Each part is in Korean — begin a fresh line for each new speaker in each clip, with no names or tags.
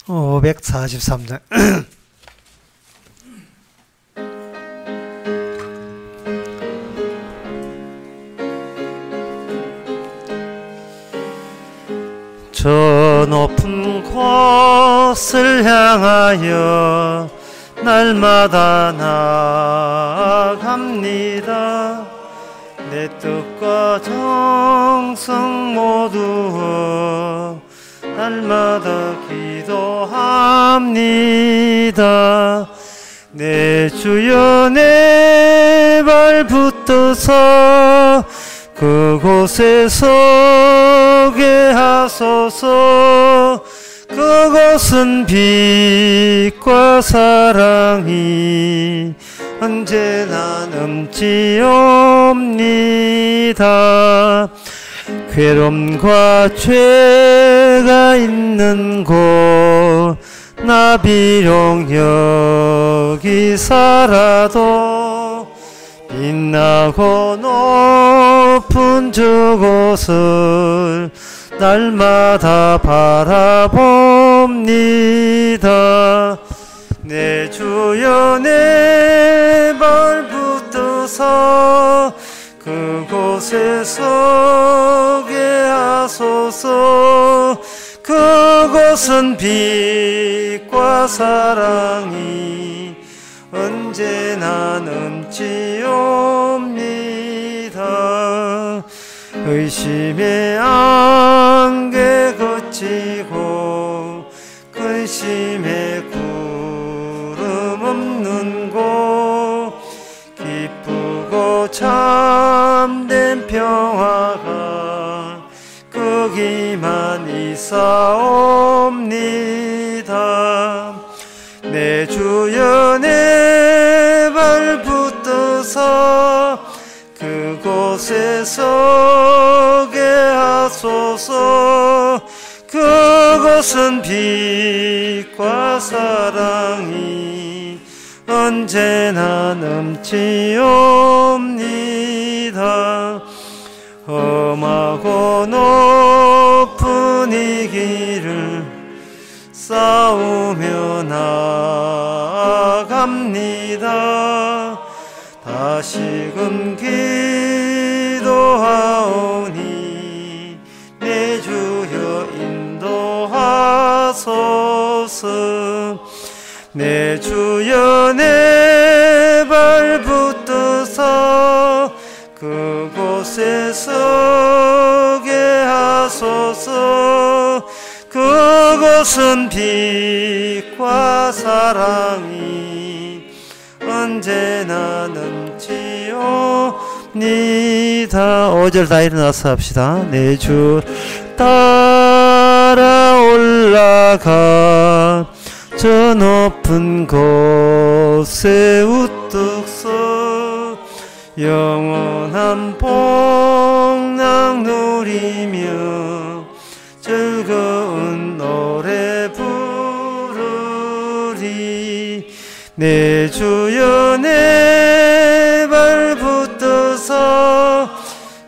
543장. 저 높은 곳을 향하여 날마다 나아갑니다. 내 뜻과 정성 모두 날마다 기도합니다. 내 주여 내 발 붙들어서 그곳에 서게 하소서. 그곳은 빛과 사랑이 언제나 넘치옵니다. 괴로움과 죄가 있는 곳 나 비록 여기 살아도 빛나고 높은 저곳을 날마다 바라봅니다. 내 주여 내 발 붙들어서 그곳에 서게 하소서. 그곳은 빛과 사랑이 언제나 넘치옵니다. 의심의 안개 거치고 근심의 구름 없는 곳 기쁘고 참된 평화가 거기만 있사옵니다. 내 주여 내 발 붙들어서 그곳에 서게 하소서. 그곳은 빛과 사랑이 언제나 넘치옵니다. 험하고 높은 이 길을 싸우며 나아갑니다. 다시금 기도하오니 내 주여 인도하소서. 내 주여 내 발 붙들어서 그곳에 서게 하소서. 그곳은 빛과 사랑이 언제나 넘치옵니다. 5절 다 일어나서 합시다. 내 주 따라 올라가 저 높은 곳에 우뚝 서 영원한 복락 누리며 즐거운 노래 부르리. 내 주여 내 발 붙들어서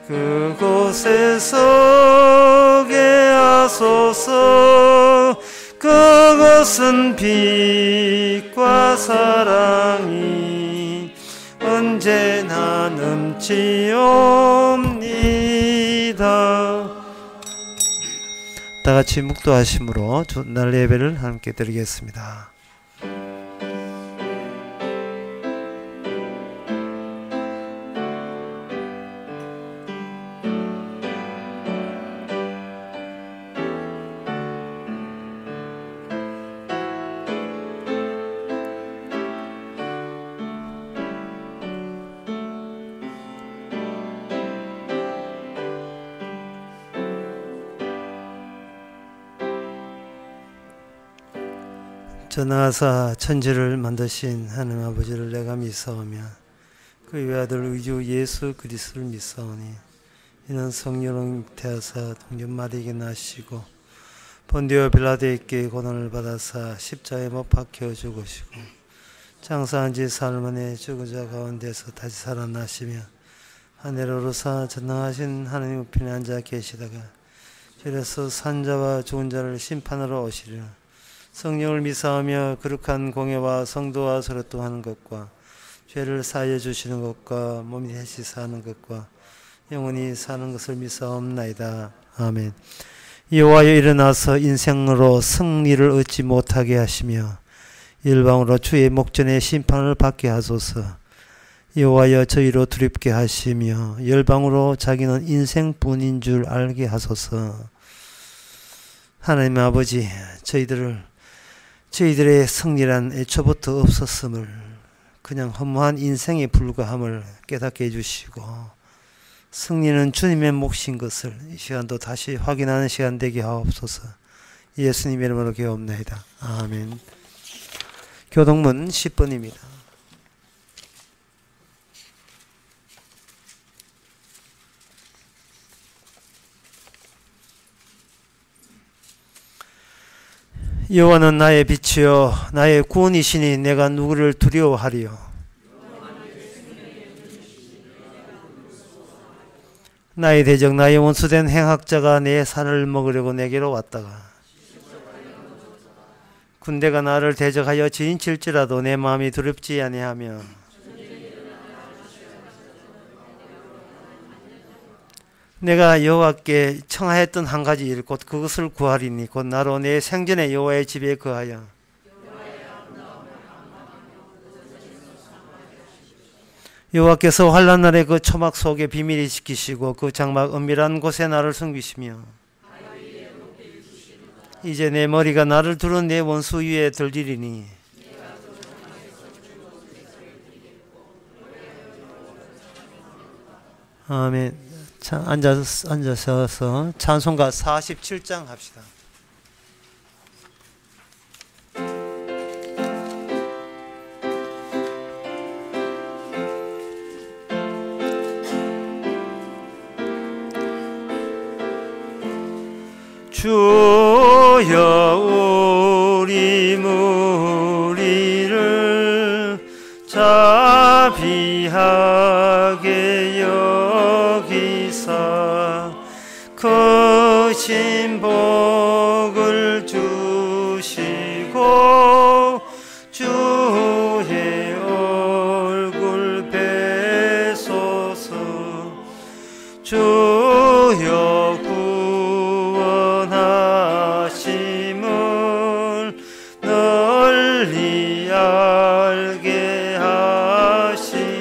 그곳에 서게 하소서. 그곳은 빛과 사랑이 언제나 넘치옵니다. 다같이 묵도하심으로 주날 예배를 함께 드리겠습니다. 전하사 천지를 만드신 하나님 아버지를 내가 믿사오며 그 외아들 의주 예수 그리스도를 믿사오니 이는 성령을 잉태하사 동전 마리아에게 나시고 본디오 빌라도에게 고난을 받아사 십자가에 못 박혀 죽으시고 장사한 지 사흘 만에 죽은 자 가운데서 다시 살아나시며 하늘로 오르사 전능하신 하나님 우편에 앉아 계시다가 그래서 산자와 죽은 자를 심판하러 오시리라. 성령을 믿사오며 거룩한 공예와 성도와 서로 통하는 것과 죄를 사하여 주시는 것과 몸이 다시 사는 것과 영원히 사는 것을 믿사옵나이다. 아멘. 여호와여 일어나서 인생으로 승리를 얻지 못하게 하시며 열방으로 주의 목전의 심판을 받게 하소서. 여호와여 저희로 두렵게 하시며 열방으로 자기는 인생뿐인 줄 알게 하소서. 하나님 아버지, 저희들의 승리란 애초부터 없었음을, 그냥 허무한 인생에 불과함을 깨닫게 해주시고 승리는 주님의 몫인 것을 이 시간도 다시 확인하는 시간 되게 하옵소서. 예수님의 이름으로 기도합나이다. 아멘. 교동문 10번입니다. 여호와는 나의 빛이요 나의 구원이시니 내가 누구를 두려워하리요. 나의 대적 나의 원수된 행악자가 내 살을 먹으려고 내게로 왔다가 군대가 나를 대적하여 지인칠지라도 내 마음이 두렵지 아니하며 내가 여호와께 청하였던 한 가지 일 곧 그것을 구하리니 곧 나로 내 생전에 여호와의 집에 거하여 여호와께서 환난 날에 그 초막 속에 비밀히 지키시고 그 장막 은밀한 곳에 나를 숨기시며 이제 내 머리가 나를 두른 내 원수 위에 들리리니 아멘. 자, 앉아서 찬송가 47장 합시다. 주여 우리 무리를 자비하게 여기사 크신 복을 주시고 주의 얼굴 뵈소서. 주여 구원하심을 널리 알게 하시니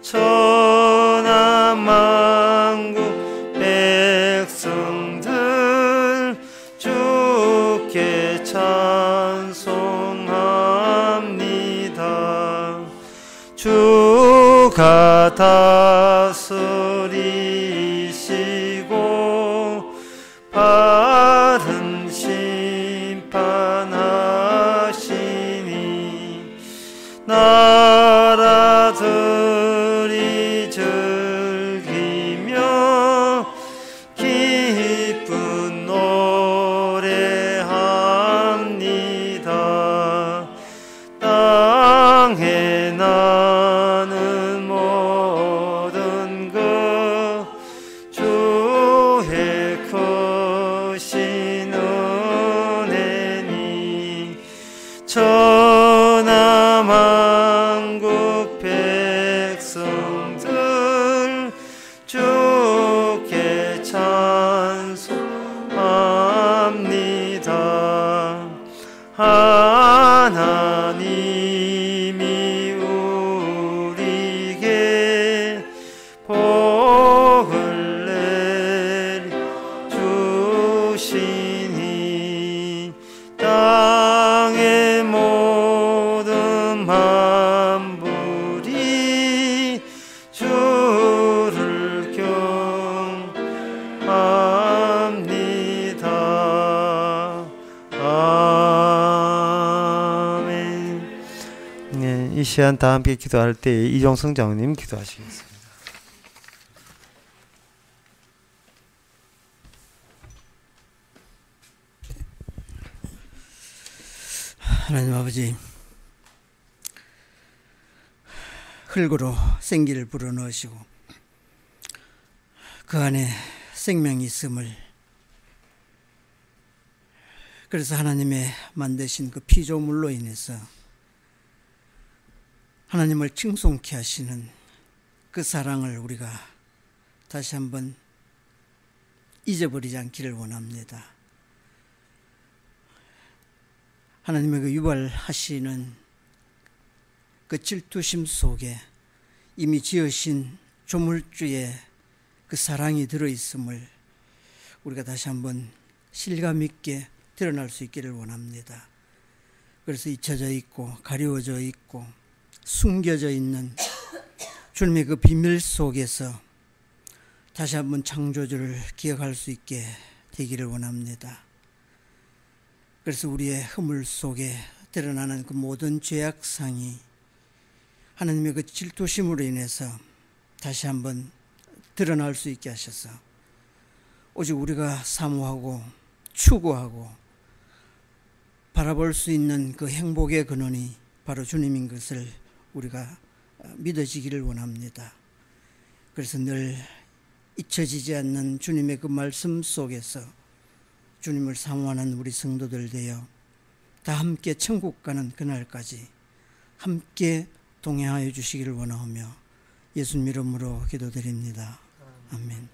천하 만국 백성들 주께 찬송합니다. 주가 다스리시고 바른 심판하시니 나라들이 즐기며 기쁜 노래합니다. 땅에 나는 모든 것 주의 크신 은혜니 천하 만국 백성들 주께 찬송합니다. 하나님이 우리에게 복을 내려주시니 땅의 모든 만물이 주를 경합니다. 아멘. 네, 이 시간 다 함께 기도할 때 이종성 장로님 기도하시겠습니다.
하나님 아버지, 흙으로 생기를 불어넣으시고 그 안에 생명이 있음을 그래서 하나님의 만드신 그 피조물로 인해서 하나님을 칭송케 하시는 그 사랑을 우리가 다시 한번 잊어버리지 않기를 원합니다. 하나님의 그 유발하시는 그 질투심 속에 이미 지으신 조물주의 그 사랑이 들어있음을 우리가 다시 한번 실감 있게 드러날 수 있기를 원합니다. 그래서 잊혀져 있고 가려워져 있고 숨겨져 있는 주님의 그 비밀 속에서 다시 한번 창조주를 기억할 수 있게 되기를 원합니다. 그래서 우리의 허물 속에 드러나는 그 모든 죄악상이 하나님의 그 질투심으로 인해서 다시 한번 드러날 수 있게 하셔서 오직 우리가 사모하고 추구하고 바라볼 수 있는 그 행복의 근원이 바로 주님인 것을 우리가 믿어지기를 원합니다. 그래서 늘 잊혀지지 않는 주님의 그 말씀 속에서 주님을 사모하는 우리 성도들 되어 다 함께 천국 가는 그날까지 함께 동행하여 주시기를 원하오며 예수님 이름으로 기도드립니다. 아멘.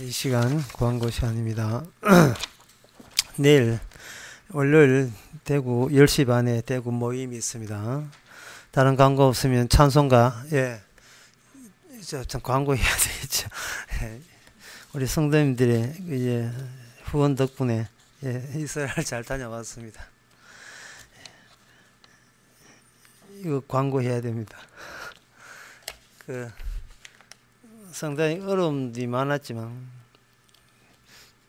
이 시간 광고 시간입니다. 내일 월요일 대구 10시 반에 대구 모임이 있습니다. 다른 광고 없으면 찬송가 좀 광고해야 되겠죠. 우리 성도님들의 이제 후원 덕분에 이스라엘 잘 다녀왔습니다. 이거 광고해야 됩니다. 상당히 어려움이 많았지만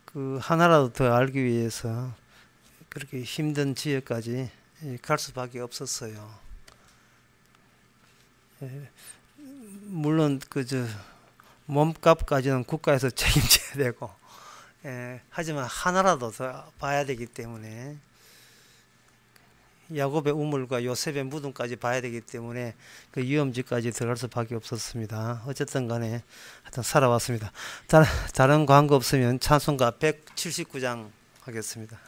그 하나라도 더 알기 위해서 그렇게 힘든 지역까지 갈 수밖에 없었어요. 물론 몸값까지는 국가에서 책임져야 되고 하지만 하나라도 더 봐야 되기 때문에 야곱의 우물과 요셉의 무덤까지 봐야 되기 때문에 그 위험지까지 들어갈 수밖에 없었습니다. 어쨌든 간에 하여튼 살아왔습니다. 다른 광고 없으면 찬송가 179장 하겠습니다.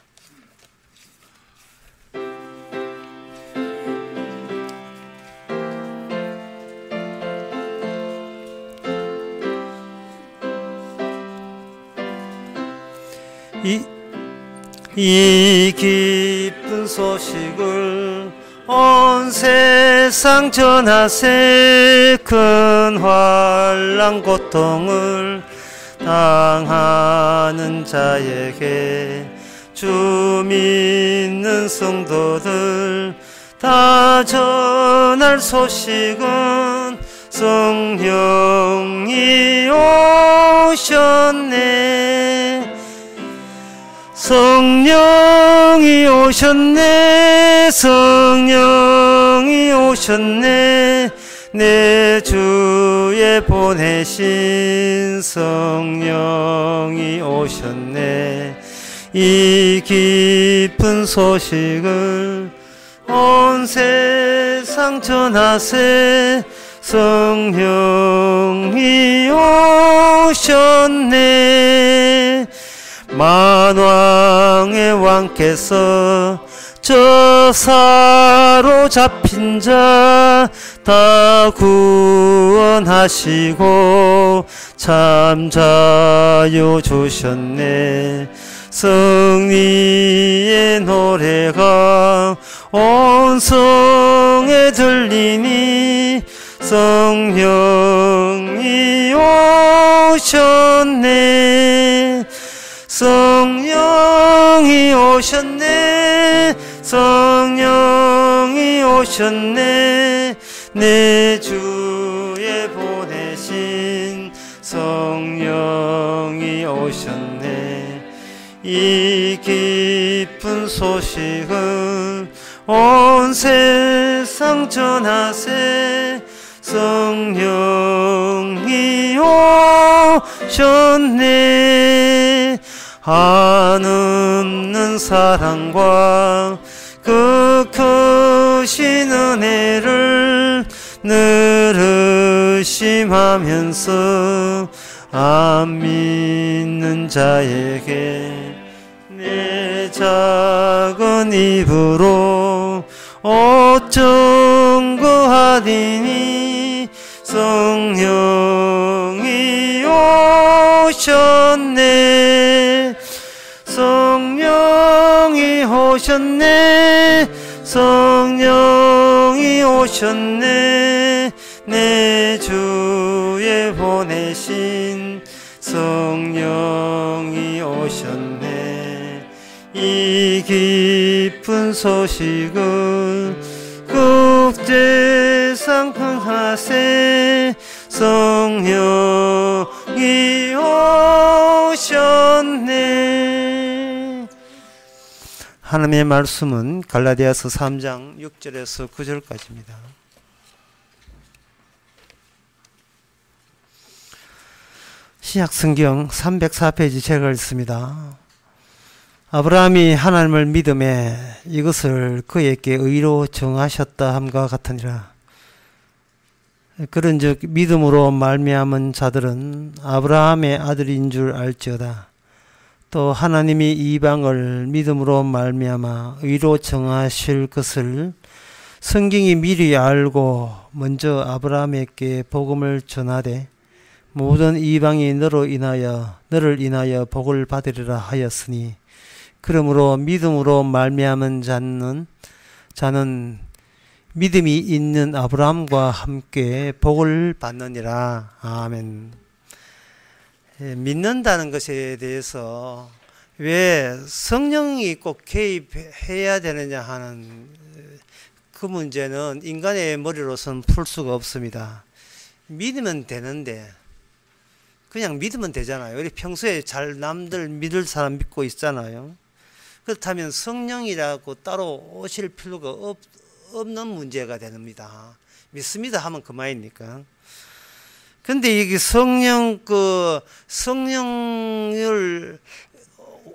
이 기쁜 소식을 온 세상 전하세. 큰 환난 고통을 당하는 자에게 주 믿는 성도들 다 전할 소식은 성령이 오셨네. 성령이 오셨네. 성령이 오셨네. 내 주에 보내신 성령이 오셨네. 이 기쁜 소식을 온 세상 전하세. 성령이 오셨네. 만왕의 왕께서 저 사로잡힌 자 다 구원하시고 참자여 주셨네. 승리의 노래가 온 성에 들리니 성령이 오셨네. 성령이 오셨네. 성령이 오셨네. 내 주에 보내신 성령이 오셨네. 이 깊은 깊은 소식을 온 세상 전하세. 성령이 오셨네. 한없는 사랑과 그 크신 은혜를 늘 의심하면서 안 믿는 자에게 내 작은 입으로 어쩜 거하리니. 성령이 오셨네. 성령이 오셨네. 성령이 오셨네. 내 주에 보내신 성령이 오셨네. 이 깊은 소식을 국제상 평하세. 성령이 오셨네. 하나님의 말씀은 갈라디아서 3장 6절에서 9절까지입니다. 신약성경 304페이지 제가 읽습니다. 아브라함이 하나님을 믿음에 이것을 그에게 의로 정하셨다 함과 같으니라. 그런즉 믿음으로 말미암은 자들은 아브라함의 아들인 줄 알지어다. 또 하나님이 이방을 믿음으로 말미암아 의로 정하실 것을 성경이 미리 알고 먼저 아브라함에게 복음을 전하되 모든 이방이 너를 인하여 복을 받으리라 하였으니 그러므로 믿음으로 말미암은 자는 믿음이 있는 아브라함과 함께 복을 받느니라. 아멘. 믿는다는 것에 대해서 왜 성령이 꼭 개입해야 되느냐 하는 그 문제는 인간의 머리로서는 풀 수가 없습니다. 믿으면 되는데 그냥 믿으면 되잖아요. 우리 평소에 잘 남들 믿을 사람 믿고 있잖아요. 그렇다면 성령이라고 따로 오실 필요가 없는 문제가 됩니다. 믿습니다 하면 그만이니까. 근데 이게 성령을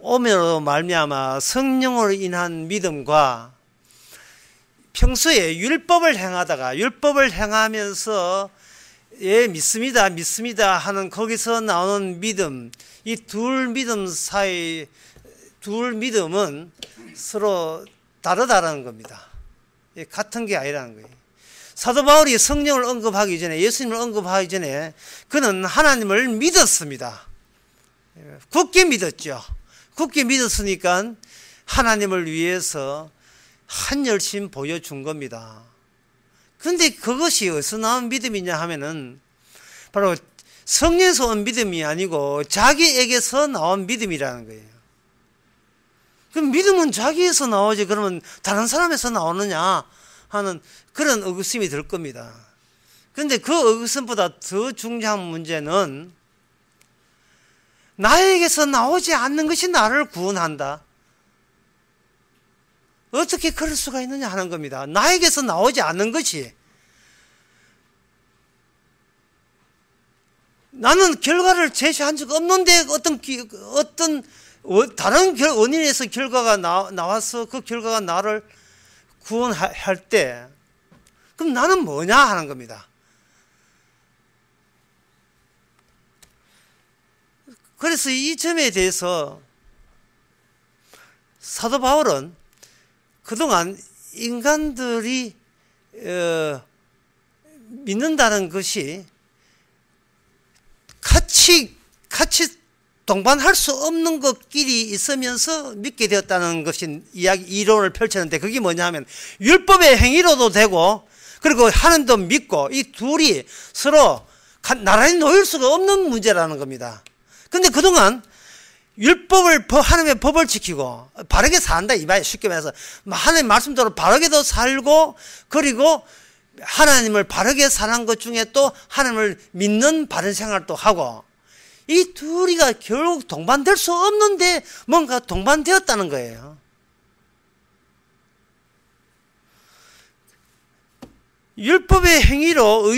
오므로 말미암아 성령으로 인한 믿음과 평소에 율법을 행하면서 예, 믿습니다 하는 거기서 나오는 믿음, 이 둘 믿음은 서로 다르다는 겁니다. 같은 게 아니라는 거예요. 사도 바울이 성령을 언급하기 전에, 예수님을 언급하기 전에 그는 하나님을 믿었습니다. 굳게 믿었죠. 굳게 믿었으니까 하나님을 위해서 한 열심 보여준 겁니다. 근데 그것이 어디서 나온 믿음이냐 하면은 바로 성령에서 온 믿음이 아니고 자기에게서 나온 믿음이라는 거예요. 그럼 믿음은 자기에서 나오지 그러면 다른 사람에서 나오느냐 하는 그런 의구심이 들 겁니다. 그런데 그 의구심보다 더 중요한 문제는 나에게서 나오지 않는 것이 나를 구원한다. 어떻게 그럴 수가 있느냐 하는 겁니다. 나에게서 나오지 않는 것이. 나는 결과를 제시한 적 없는데 어떤 다른 원인에서 결과가 나와서 그 결과가 나를 구원할 때 그럼 나는 뭐냐 하는 겁니다. 그래서 이 점에 대해서 사도 바울은 그동안 인간들이 믿는다는 것이 같이 동반할 수 없는 것끼리 있으면서 믿게 되었다는 것이 이론을 펼쳤는데 그게 뭐냐 하면 율법의 행위로도 되고 그리고 하나님도 믿고 이 둘이 서로 나란히 놓일 수가 없는 문제라는 겁니다. 근데 그동안 하나님의 법을 지키고 바르게 산다 이 말이에요. 쉽게 말해서 하나님의 말씀대로 바르게도 살고 그리고 하나님을 바르게 사는 것 중에 또 하나님을 믿는 바른 생활도 하고 이 둘이가 결국 동반될 수 없는데 뭔가 동반되었다는 거예요. 율법의 행위로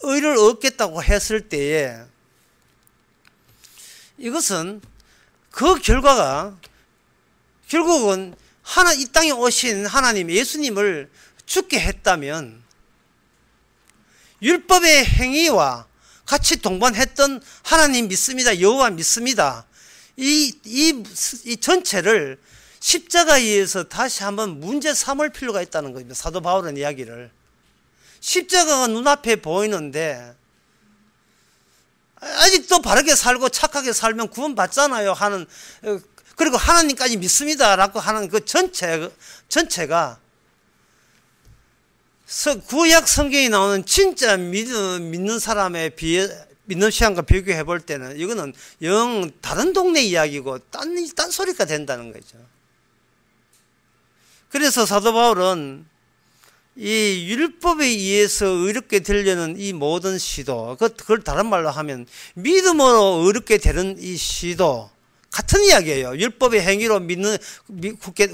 의를 얻겠다고 했을 때에 이것은 그 결과가 결국은 이 땅에 오신 하나님 예수님을 죽게 했다면 율법의 행위와 같이 동반했던 하나님 믿습니다. 여호와 믿습니다. 이 전체를 십자가에 의해서 다시 한번 문제 삼을 필요가 있다는 겁니다. 사도 바울은 이야기를. 십자가가 눈앞에 보이는데 아직도 바르게 살고 착하게 살면 구원받잖아요 하는, 그리고 하나님까지 믿습니다라고 하는 그 전체가 구약 성경에 나오는 진짜 믿는 사람에 비해 믿는 시간과 비교해 볼 때는 이거는 영 다른 동네 이야기고 딴 소리가 된다는 거죠. 그래서 사도 바울은 이 율법에 의해서 의롭게 되려는 이 모든 시도, 그걸 다른 말로 하면 믿음으로 의롭게 되는 이 시도 같은 이야기예요. 율법의 행위로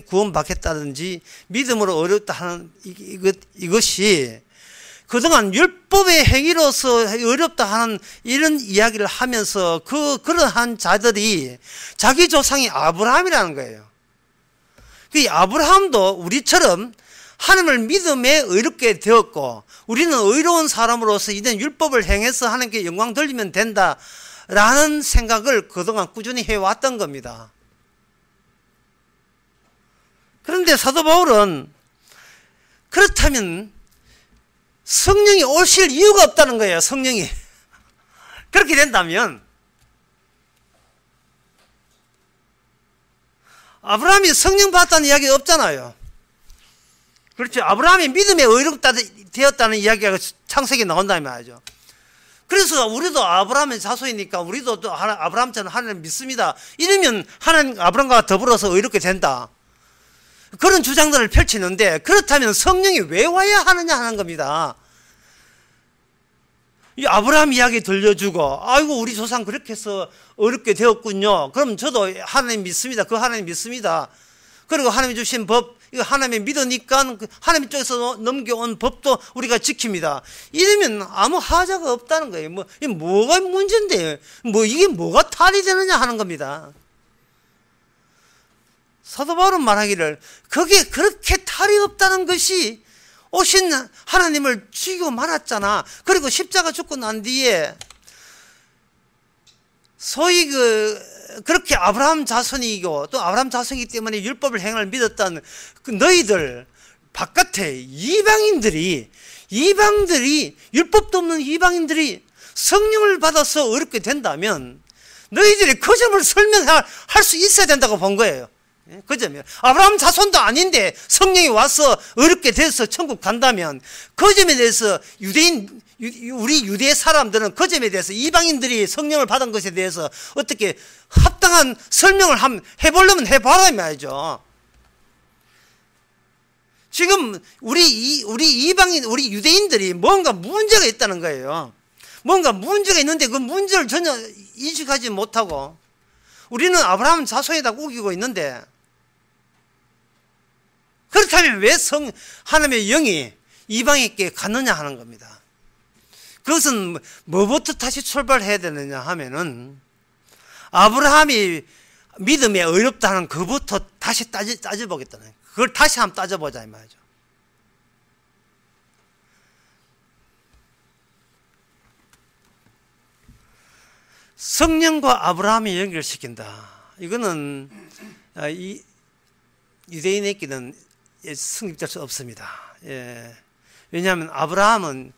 구원받겠다든지 믿음으로 어렵다 하는 이것이 그동안 율법의 행위로서 어렵다 하는 이런 이야기를 하면서 그러한 자들이 자기 조상이 아브라함이라는 거예요. 그 아브라함도 우리처럼 하나님을 믿음에 의롭게 되었고 우리는 의로운 사람으로서 이젠 율법을 행해서 하나님께 영광 돌리면 된다라는 생각을 그동안 꾸준히 해왔던 겁니다. 그런데 사도 바울은 그렇다면 성령이 오실 이유가 없다는 거예요. 성령이 그렇게 된다면 아브라함이 성령 받았다는 이야기가 없잖아요. 그렇죠. 아브라함이 믿음에 의롭다 되었다는 이야기가 창세기에 나온다는 말이죠. 그래서 우리도 아브라함의 자손이니까 우리도 또 아브라함처럼 하나님 믿습니다. 이러면 하나님 아브라함과 더불어서 의롭게 된다. 그런 주장들을 펼치는데 그렇다면 성령이 왜 와야 하느냐 하는 겁니다. 이 아브라함 이야기 들려주고 아이고 우리 조상 그렇게 해서 어렵게 되었군요. 그럼 저도 하나님 믿습니다. 그 하나님 믿습니다. 그리고 하나님이 주신 법 이거 하나님이 믿으니까 하나님 쪽에서 넘겨온 법도 우리가 지킵니다. 이러면 아무 하자가 없다는 거예요. 뭐가 문제인데 이게 뭐가 탈이 되느냐 하는 겁니다. 사도 바울은 말하기를 그게 그렇게 탈이 없다는 것이 오신 하나님을 죽이고 말았잖아. 그리고 십자가 죽고 난 뒤에 소위 그렇게 아브라함 자손이고 또 아브라함 자손이기 때문에 율법을 행을 믿었던 그 너희들 바깥에 이방인들이 율법도 없는 이방인들이 성령을 받아서 어렵게 된다면 너희들이 그 점을 설명할 수 있어야 된다고 본 거예요. 그 점이에요. 아브라함 자손도 아닌데 성령이 와서 어렵게 돼서 천국 간다면 그 점에 대해서 우리 유대 사람들은 그 점에 대해서 이방인들이 성령을 받은 것에 대해서 어떻게 합당한 설명을 해보려면 해봐라 이 말이죠. 지금 우리 이방인, 우리 유대인들이 뭔가 문제가 있다는 거예요. 뭔가 문제가 있는데 그 문제를 전혀 인식하지 못하고 우리는 아브라함 자손이다 우기고 있는데 그렇다면 왜 하나님의 영이 이방인에게 갔느냐 하는 겁니다. 그것은 뭐부터 다시 출발해야 되느냐 하면은 아브라함이 믿음에 어렵다는 그부터 다시 따져보겠다는 거예요. 그걸 다시 한번 따져보자 이 말이죠. 성령과 아브라함이 연결시킨다. 이거는 유대인에게는 성립될 수 없습니다. 예. 왜냐하면 아브라함은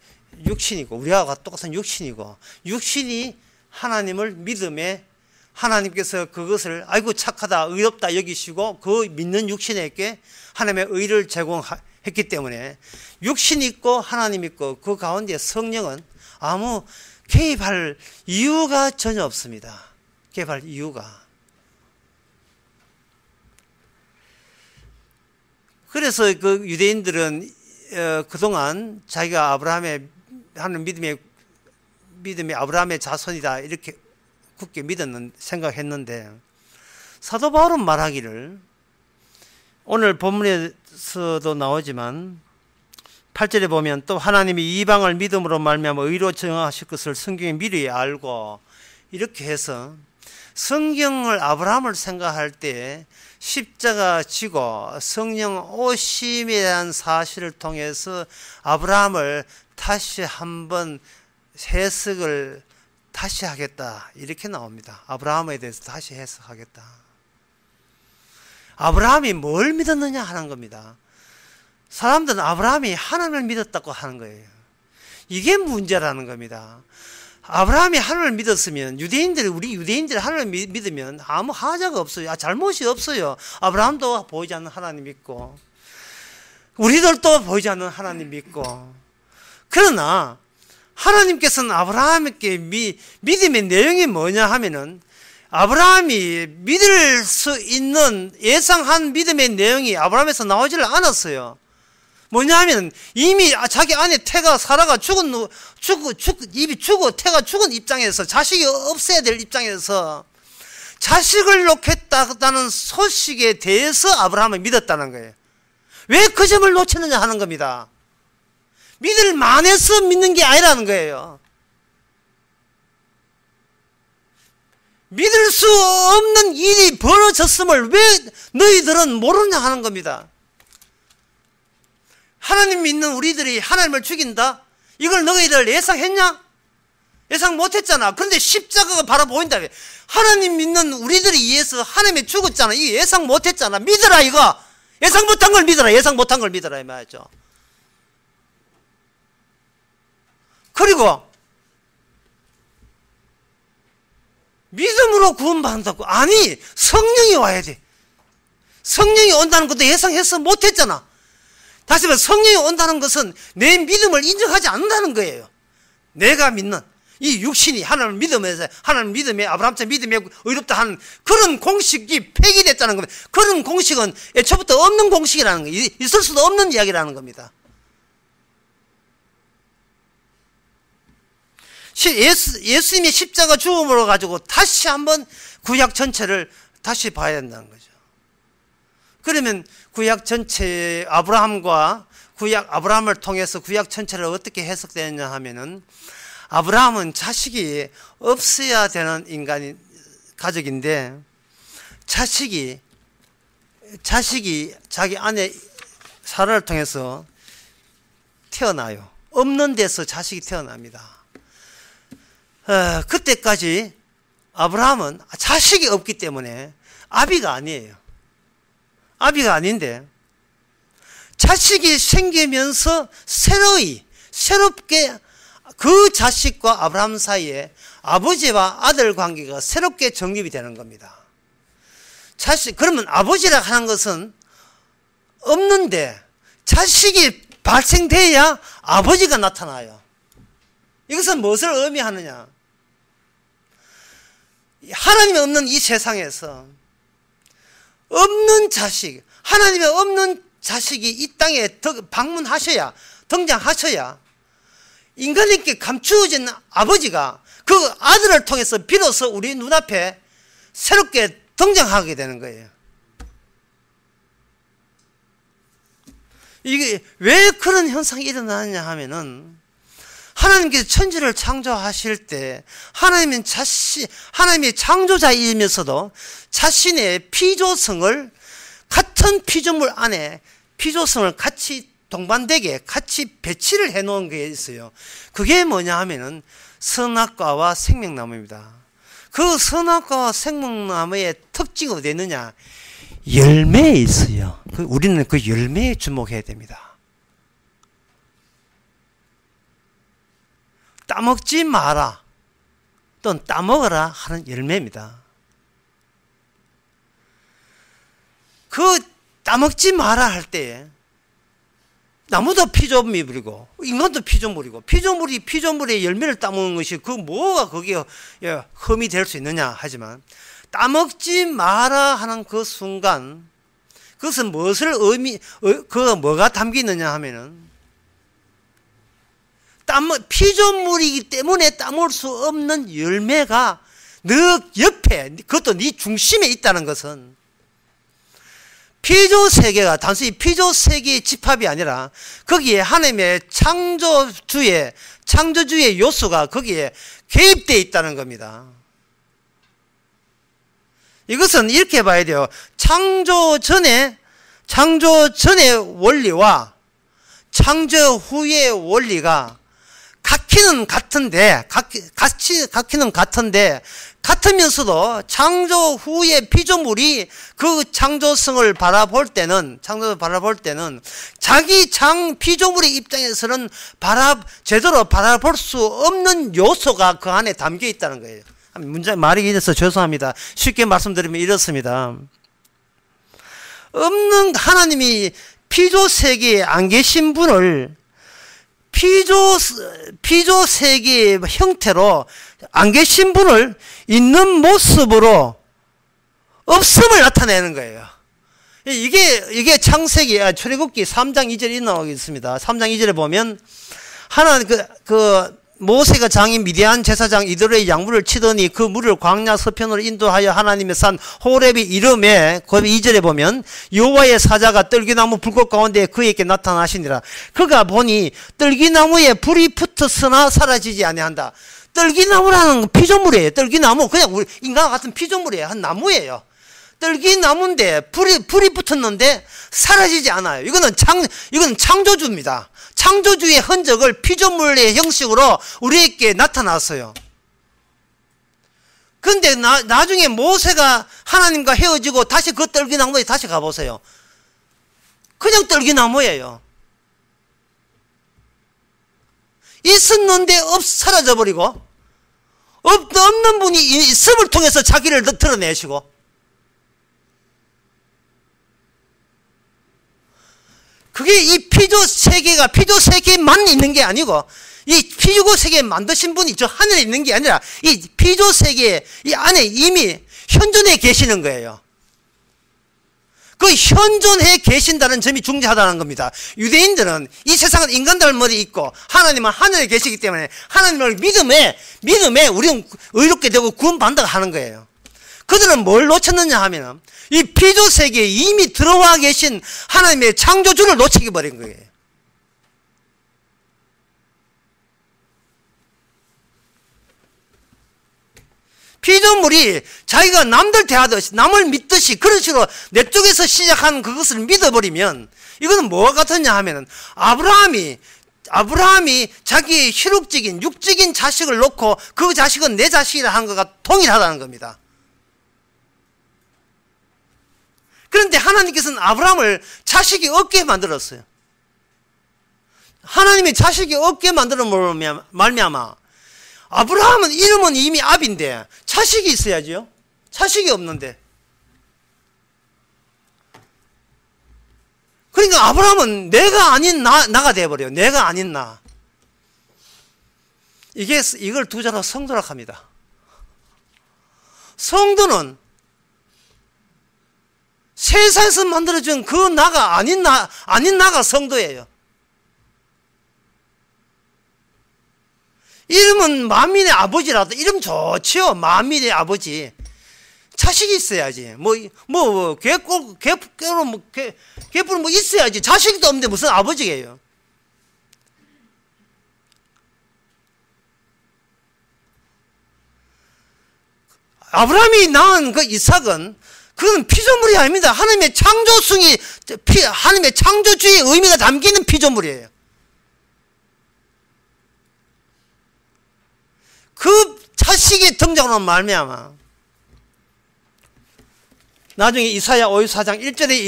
육신이고 우리와 똑같은 육신이고 육신이 하나님을 믿음에 하나님께서 그것을 아이고 착하다 의롭다 여기시고 그 믿는 육신에게 하나님의 의를 제공했기 때문에 육신이 있고 하나님 있고 그 가운데 성령은 아무 개입할 이유가 전혀 없습니다. 개입할 이유가. 그래서 그 유대인들은 그동안 자기가 아브라함의 하는 믿음이 아브라함의 자손이다 이렇게 굳게 생각했는데 사도 바울은 말하기를 오늘 본문에서도 나오지만 8절에 보면 또 하나님이 이방을 믿음으로 말미암아 의로 정하실 것을 성경에 미리 알고, 이렇게 해서 성경을 아브라함을 생각할 때 십자가 지고 성령 오심에 대한 사실을 통해서 아브라함을 다시 한번 해석을 다시 하겠다, 이렇게 나옵니다. 아브라함에 대해서 다시 해석하겠다. 아브라함이 뭘 믿었느냐 하는 겁니다. 사람들은 아브라함이 하나님을 믿었다고 하는 거예요. 이게 문제라는 겁니다. 아브라함이 하나님을 믿었으면 우리 유대인들이 하나님을 믿으면 아무 하자가 없어요. 잘못이 없어요. 아브라함도 보이지 않는 하나님 믿고, 우리들도 보이지 않는 하나님 믿고. 그러나 하나님께서는 아브라함에게 믿음의 내용이 뭐냐 하면은, 아브라함이 믿을 수 있는 예상한 믿음의 내용이 아브라함에서 나오지를 않았어요. 뭐냐 하면 이미 자기 아내 태가 사라가 입이 죽고 태가 죽은 입장에서, 자식이 없어야 될 입장에서 자식을 놓겠다는 소식에 대해서 아브라함을 믿었다는 거예요. 왜 그 점을 놓쳤느냐 하는 겁니다. 믿을 만해서 믿는 게 아니라는 거예요. 믿을 수 없는 일이 벌어졌음을 왜 너희들은 모르냐 하는 겁니다. 하나님 믿는 우리들이 하나님을 죽인다? 이걸 너희들 예상했냐? 예상 못했잖아. 그런데 십자가가 바로 보인다. 하나님 믿는 우리들이 의해서 하나님이 죽었잖아. 이거 예상 못했잖아. 믿어라 이거. 예상 못한 걸 믿어라. 예상 못한 걸 믿어라 이 말이죠. 그리고 믿음으로 구원받는다고. 아니, 성령이 와야 돼. 성령이 온다는 것도 예상해서 못했잖아. 다시 말해, 성령이 온다는 것은 내 믿음을 인정하지 않는다는 거예요. 내가 믿는 이 육신이 하나님을 믿으면서, 하나님 믿음에, 아브라함처럼 믿음에 의롭다 하는 그런 공식이 폐기됐다는 겁니다. 그런 공식은 애초부터 없는 공식이라는 거예요. 있을 수도 없는 이야기라는 겁니다. 예수님의 십자가 죽음으로 가지고 다시 한번 구약 전체를 다시 봐야 된다는 거죠. 그러면 구약 전체 아브라함을 통해서 구약 전체를 어떻게 해석되느냐 하면은, 아브라함은 자식이 없어야 되는 가족인데, 자식이 자기 아내 사라를 통해서 태어나요. 없는 데서 자식이 태어납니다. 그때까지 아브라함은 자식이 없기 때문에 아비가 아니에요. 아비가 아닌데, 자식이 생기면서 새롭게 그 자식과 아브라함 사이에 아버지와 아들 관계가 새롭게 정립이 되는 겁니다. 그러면 아버지라 하는 것은 없는데 자식이 발생돼야 아버지가 나타나요. 이것은 무엇을 의미하느냐? 하나님이 없는 이 세상에서 없는 자식, 하나님의 없는 자식이 이 땅에 방문하셔야, 등장하셔야 인간에게 감추어진 아버지가 그 아들을 통해서 비로소 우리 눈앞에 새롭게 등장하게 되는 거예요. 이게 왜 그런 현상이 일어나느냐 하면은, 하나님께서 천지를 창조하실 때 하나님의 창조자이면서도 자신의 피조성을, 같은 피조물 안에 피조성을 같이 동반되게 같이 배치를 해 놓은 게 있어요. 그게 뭐냐 하면은 선악과와 생명나무입니다. 그 선악과와 생명나무의 특징이 어디 있느냐? 열매에 있어요. 우리는 그 열매에 주목해야 됩니다. 따먹지 마라 또는 따먹어라 하는 열매입니다. 그 따먹지 마라 할 때 나무도 피조물이고 인간도 피조물이고, 피조물의 열매를 따먹는 것이 그 뭐가 거기에 흠이 될 수 있느냐 하지만, 따먹지 마라 하는 그 순간 그것은 무엇을 뭐가 담기느냐 하면은, 피조물이기 때문에 따먹을 수 없는 열매가 너 옆에, 그것도 네 중심에 있다는 것은 피조세계가 단순히 피조세계의 집합이 아니라 거기에 하나님의 창조주의 요소가 거기에 개입되어 있다는 겁니다. 이것은 이렇게 봐야 돼요. 창조 전의 원리와 창조 후의 원리가 같기는 같은데, 같으면서도 창조 후의 피조물이 그 창조성을 바라볼 때는 자기 피조물의 입장에서는 제대로 바라볼 수 없는 요소가 그 안에 담겨 있다는 거예요. 말이 이래서 죄송합니다. 쉽게 말씀드리면 이렇습니다. 없는 하나님이 피조세계에 안 계신 분을 피조세계의 형태로 안 계신 분을 있는 모습으로 없음을 나타내는 거예요. 이게 출애굽기 3장 2절에 나오고 있습니다. 3장 2절에 보면 모세가 장인 미디안 제사장 이들의 양물을 치더니 그 물을 광야 서편으로 인도하여 하나님의 산 호렙이 이름에 그 2절에 보면 여호와의 사자가 떨기나무 불꽃 가운데 그에게 나타나시니라. 그가 보니 떨기나무에 불이 붙었으나 사라지지 아니한다. 떨기나무라는 피조물이에요. 떨기나무 그냥 우리 인간과 같은 피조물이에요. 한 나무예요. 떨기나무인데 불이 붙었는데 사라지지 않아요. 이거는 창조주입니다. 창조주의 흔적을 피조물의 형식으로 우리에게 나타났어요. 그런데 나중에 모세가 하나님과 헤어지고 다시 그 떨기나무에 다시 가보세요. 그냥 떨기나무예요. 있었는데 사라져버리고 없는 분이 있음을 통해서 자기를 드러내시고, 그게 이 피조세계만 있는 게 아니고 이 피조세계 만드신 분이 저 하늘에 있는 게 아니라 이 피조세계 이 안에 이미 현존해 계시는 거예요. 그 현존해 계신다는 점이 중요하다는 겁니다. 유대인들은 이 세상은 인간들 머리 있고 하나님은 하늘에 계시기 때문에 하나님을 믿음에 우리는 의롭게 되고 구원받는다고 하는 거예요. 그들은 뭘 놓쳤느냐 하면 이 피조세계에 이미 들어와 계신 하나님의 창조주를 놓치게 버린 거예요. 피조물이 자기가 남들 대하듯이 남을 믿듯이 그런 식으로 내 쪽에서 시작한 그것을 믿어버리면 이거는 뭐가 같았냐 하면 아브라함이 자기의 혈육적인 육적인 자식을 놓고 그 자식은 내 자식이라 하는 것과 동일하다는 겁니다. 그런데 하나님께서는 아브라함을 자식이 없게 만들었어요. 하나님이 자식이 없게 만들어 말미암아 아브라함은 이름은 이미 압인데 자식이 있어야죠. 자식이 없는데. 그러니까 아브라함은 내가 아닌 나가 되어버려요. 내가 아닌 나. 이걸 두 자로 성도라고 합니다. 성도는 세상에서 만들어진 그 나가 아닌 나가 성도예요. 이름은 만민의 아버지라도 이름 좋지요. 만민의 아버지. 자식이 있어야지. 개뿔은 있어야지. 자식도 없는데 무슨 아버지예요. 아브라함이 낳은 그 이삭은 그건 피조물이 아닙니다. 하나님의 창조주의 의미가 담기는 피조물이에요. 그 자식의 등장으로 말미암아 나중에 이사야 54장 1절의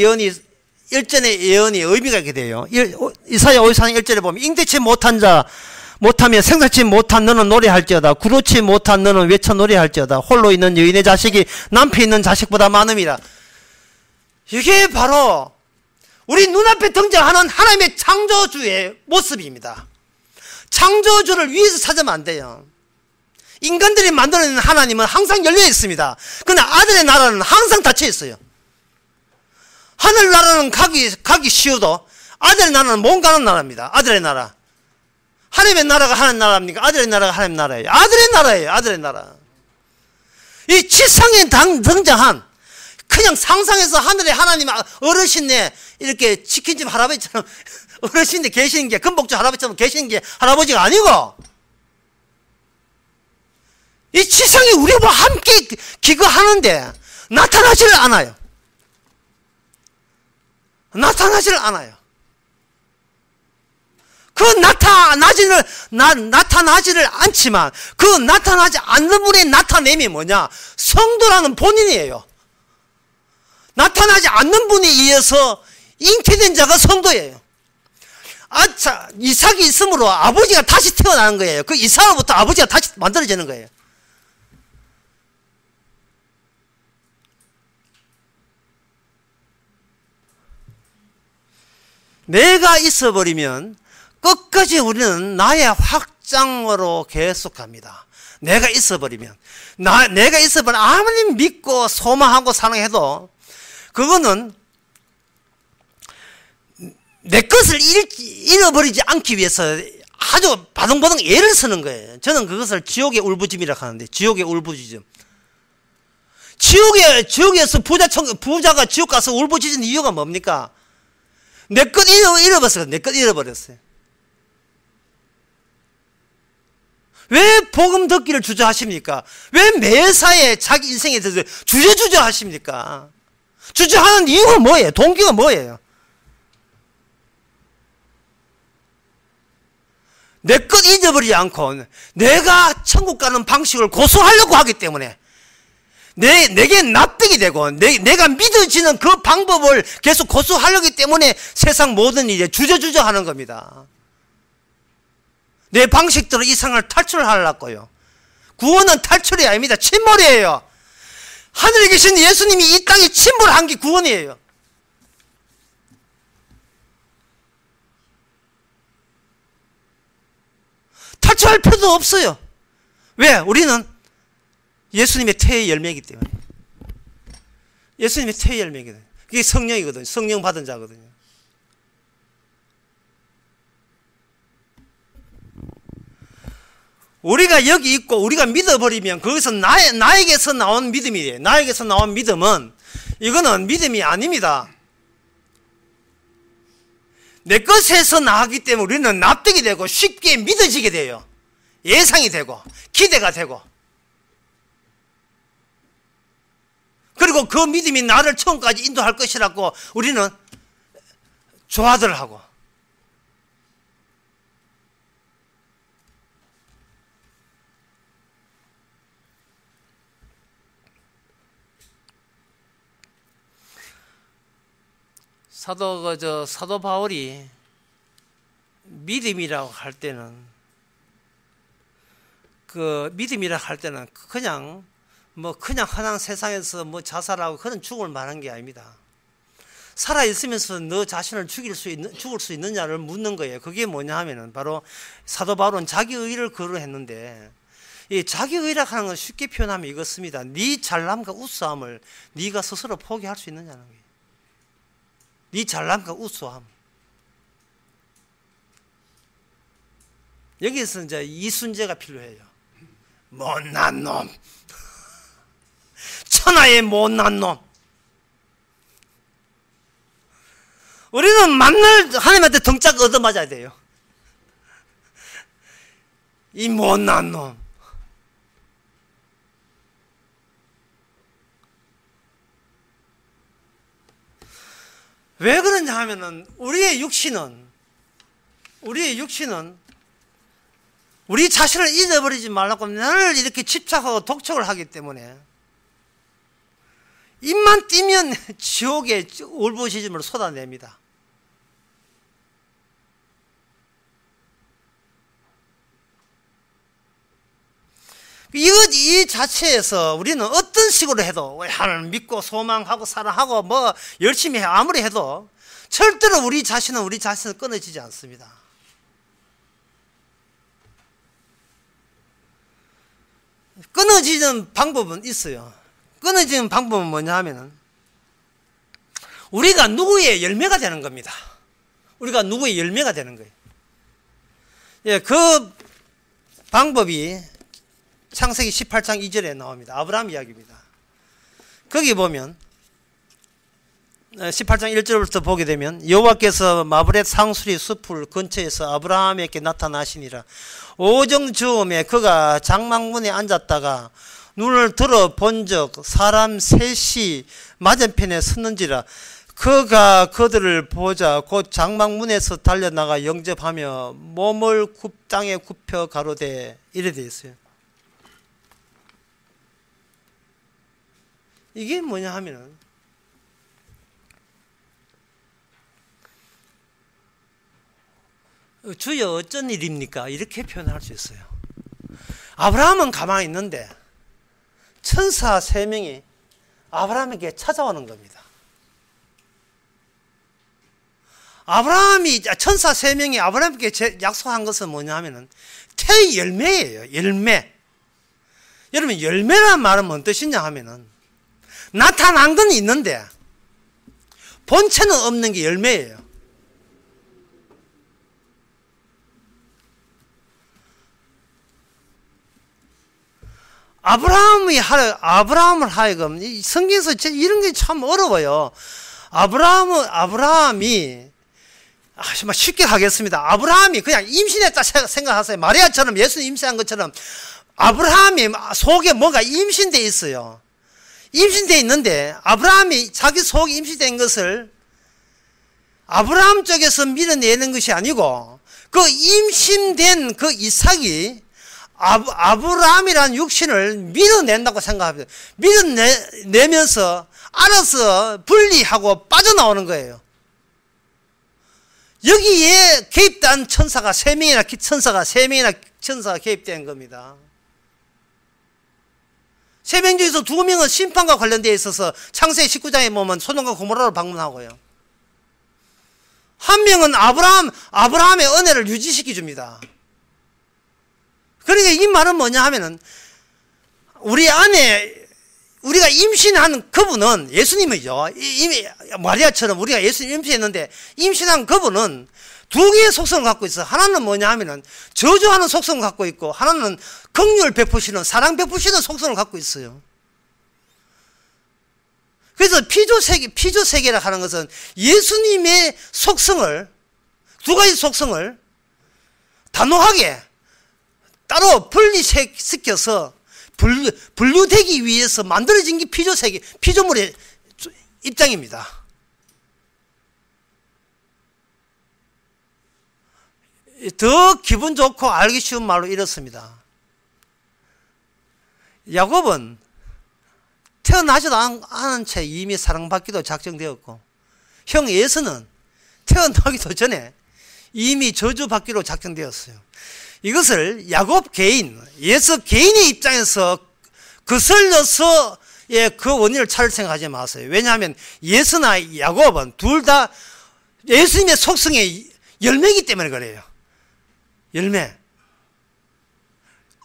예언이 의미가 있게 돼요. 이사야 54장 1절에 보면 잉태치 못하며 생사치 못한 너는 노래할지어다. 구루치 못한 너는 외쳐 노래할지어다. 홀로 있는 여인의 자식이 남편 있는 자식보다 많음이라. 이게 바로 우리 눈앞에 등장하는 하나님의 창조주의 모습입니다. 창조주를 위에서 찾으면 안 돼요. 인간들이 만들어내는 하나님은 항상 열려 있습니다. 그러나 아들의 나라는 항상 닫혀 있어요. 하늘나라는 가기 쉬워도 아들의 나라는 못 가는 나라입니다. 아들의 나라. 하나님의 나라가 하나님 나라입니까? 아들의 나라가 하나님 나라예요. 아들의 나라예요. 아들의 나라. 이 지상에 등장한 그냥 상상해서 하늘에 하나님 어르신네 이렇게 치킨집 할아버지처럼 어르신네 계시는 게, 금복주 할아버지처럼 계시는 게 할아버지가 아니고, 이 지상에 우리와 함께 기거하는데 나타나지를 않아요. 나타나지를 않아요. 그 나타나지를 않지만 그 나타나지 않는 분의 나타냄이 뭐냐? 성도라는 본인이에요. 나타나지 않는 분에 의해서 잉태된 자가 성도예요. 자, 이삭이 있으므로 아버지가 다시 태어나는 거예요. 그 이삭으로부터 아버지가 다시 만들어지는 거예요. 내가 있어버리면 끝까지 우리는 나의 확장으로 계속 갑니다. 내가 있어버리면, 내가 있어버리면 아무리 믿고 소망하고 사랑해도 그거는 내 것을 잃어버리지 않기 위해서 아주 바둥바둥 애를 쓰는 거예요. 저는 그것을 지옥의 울부짖음이라고 하는데, 지옥의 울부짖음. 지옥에서 부자가 지옥 가서 울부짖은 이유가 뭡니까? 내 것 잃어버렸어요. 내 것 잃어버렸어요. 왜 복음 듣기를 주저하십니까? 왜 매사에 자기 인생에 대해서 주저주저 하십니까? 주저하는 이유가 뭐예요? 동기가 뭐예요? 내 것 잊어버리지 않고 내가 천국 가는 방식을 고수하려고 하기 때문에, 내게 납득이 되고 내가 믿어지는 그 방법을 계속 고수하려기 때문에 세상 모든 일에 주저주저 하는 겁니다. 내 방식대로 이 세상을 탈출하려고요. 구원은 탈출이 아닙니다. 침몰이에요. 하늘에 계신 예수님이 이 땅에 침몰한 게 구원이에요. 탈출할 필요도 없어요. 왜? 우리는 예수님의 태의 열매이기 때문에. 예수님의 태의 열매거든요. 그게 성령이거든요. 성령 받은 자거든요. 우리가 여기 있고 우리가 믿어버리면 거기서 나에게서 나온 믿음이에요. 나에게서 나온 믿음은, 이거는 믿음이 아닙니다. 내 것에서 나왔기 때문에 우리는 납득이 되고 쉽게 믿어지게 돼요. 예상이 되고 기대가 되고, 그리고 그 믿음이 나를 처음까지 인도할 것이라고 우리는 좋아들 하고. 사도 바울이 믿음이라고 할 때는, 그냥 흔한 세상에서 자살하고 그런 죽음을 말한 게 아닙니다. 살아있으면서 너 자신을 죽을 수 있느냐를 묻는 거예요. 그게 뭐냐 하면은, 바로 사도 바울은 자기의를 거론했는데, 이 자기의라고 하는 건 쉽게 표현하면 이것입니다. 네 잘남과 우수함을 네가 스스로 포기할 수 있느냐는 거예요. 네 잘남과 우수함. 여기서 이제 이순재가 필요해요. 못난 놈. 천하의 못난 놈. 우리는 만날 하나님한테 등짝 얻어맞아야 돼요. 이 못난 놈. 왜 그러냐 하면은, 우리의 육신은 우리 자신을 잊어버리지 말라고 나를 이렇게 집착하고 독촉을 하기 때문에, 입만 띄면 지옥의 울부짖음을 쏟아냅니다. 이 자체에서 우리는 어떤 식으로 해도, 하나님을 믿고 소망하고 사랑하고 열심히 해, 아무리 해도 절대로 우리 자신을 끊어지지 않습니다. 끊어지는 방법은 있어요. 끊어지는 방법은 뭐냐 하면은, 우리가 누구의 열매가 되는 겁니다. 우리가 누구의 열매가 되는 거예요. 예, 그 방법이 창세기 18장 2절에 나옵니다. 아브라함 이야기입니다. 거기 보면 18장 1절부터 보게 되면 여호와께서 마브렛 상수리 숲을 근처에서 아브라함에게 나타나시니라. 오정 즈음에 그가 장막문에 앉았다가 눈을 들어 본적 사람 셋이 맞은편에 섰는지라. 그가 그들을 보자 곧 장막문에서 달려나가 영접하며 몸을 땅에 굽혀 가로되 이래 되어 있어요. 이게 뭐냐 하면은 주여 어쩐 일입니까? 이렇게 표현할 수 있어요. 아브라함은 가만히 있는데 천사 3명이 아브라함에게 찾아오는 겁니다. 천사 3명이 아브라함에게 약속한 것은 뭐냐 하면은 태의 열매예요. 열매. 여러분, 열매란 말은 뭔 뜻이냐 하면은 나타난 건 있는데 본체는 없는 게 열매예요. 아브라함을 하여금, 성경에서 이런 게 참 어려워요. 아브라함이, 정말 쉽게 하겠습니다. 아브라함이 그냥 임신했다 생각하세요. 마리아처럼 예수님 임신한 것처럼 아브라함이 속에 뭔가 임신되어 있어요. 임신되어 있는데 아브라함이 자기 속에 임신된 것을 아브라함 쪽에서 밀어내는 것이 아니고 그 임신된 그 이삭이 아브라함이라는 육신을 밀어낸다고 생각합니다. 밀어내면서 알아서 분리하고 빠져나오는 거예요. 여기에 개입된 천사가 3명이나 개입된 겁니다. 3명 중에서 2명은 심판과 관련되어 있어서 창세기 19장에 보면 소돔과 고모라를 방문하고요. 한 명은 아브라함의 은혜를 유지시켜 줍니다. 그러니까 이 말은 뭐냐 하면은 우리가 임신한 그분은 예수님이죠. 마리아처럼 우리가 예수님 임신했는데 임신한 그분은 2개의 속성을 갖고 있어요. 하나는 뭐냐 하면은 저주하는 속성을 갖고 있고 하나는 긍휼 베푸시는, 사랑 베푸시는 속성을 갖고 있어요. 그래서 피조세계라 하는 것은 예수님의 속성을, 2가지 속성을 단호하게 따로 분리시켜서 분류되기 위해서 만들어진 게 피조물의 입장입니다. 더 기분 좋고 알기 쉬운 말로 이렇습니다. 야곱은 태어나지도 않은 채 이미 사랑받기도 작정되었고, 형 에서는 태어나기도 전에 이미 저주받기로 작정되었어요. 이것을 야곱 개인, 예수 개인의 입장에서 거슬려서 그 원인을 찾을 생각하지 마세요. 왜냐하면 예수나 야곱은 둘 다 예수님의 속성의 열매이기 때문에 그래요. 열매.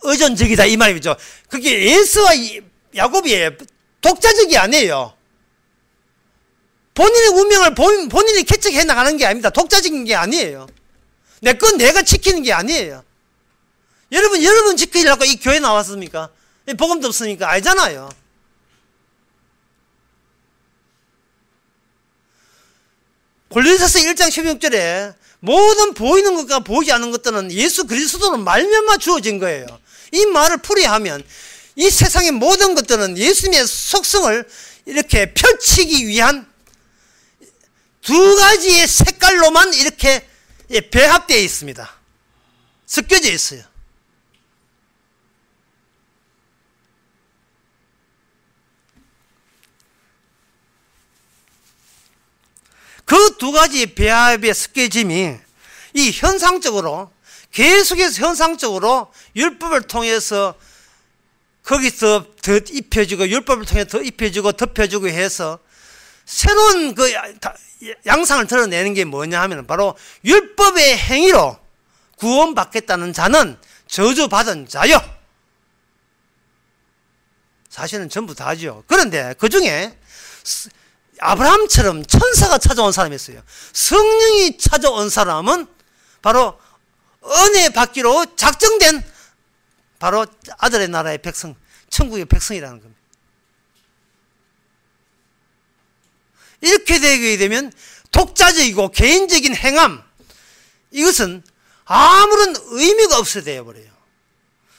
의존적이다 이 말이죠. 그게 예수와 야곱이 독자적이 아니에요. 본인의 운명을 본인이 개척해 나가는 게 아닙니다. 독자적인 게 아니에요. 내 건 내가 지키는 게 아니에요. 여러분 지키려고 이 교회 나왔습니까? 복음도 없으니까 알잖아요. 골로새서 1장 16절에 모든 보이는 것과 보이지 않는 것들은 예수 그리스도로 말미암아 주어진 거예요. 이 말을 풀이하면 이 세상의 모든 것들은 예수님의 속성을 이렇게 펼치기 위한 2가지의 색깔로만 이렇게 배합되어 있습니다. 섞여져 있어요. 그 2가지 배합의 섞여짐이 이 현상적으로 계속해서 현상적으로 율법을 통해서 거기서 더 입혀지고 율법을 통해 더 입혀지고 덮여지고 해서 새로운 그 양상을 드러내는 게 뭐냐 하면 바로 율법의 행위로 구원받겠다는 자는 저주받은 자요. 사실은 전부 다죠. 그런데 그 중에 아브라함처럼 천사가 찾아온 사람이 있어요. 성령이 찾아온 사람은 바로 은혜 받기로 작정된 바로 아들의 나라의 백성, 천국의 백성이라는 겁니다. 이렇게 되게 되면 독자적이고 개인적인 행함, 이것은 아무런 의미가 없어야 되어버려요.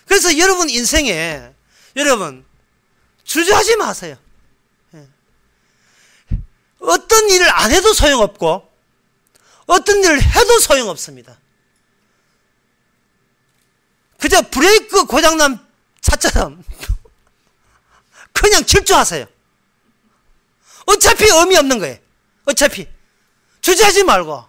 그래서 여러분 인생에 여러분 주저하지 마세요. 어떤 일을 안 해도 소용없고 어떤 일을 해도 소용없습니다. 그저 브레이크 고장난 차처럼 그냥 질주하세요. 어차피 의미 없는 거예요. 어차피 주저하지 말고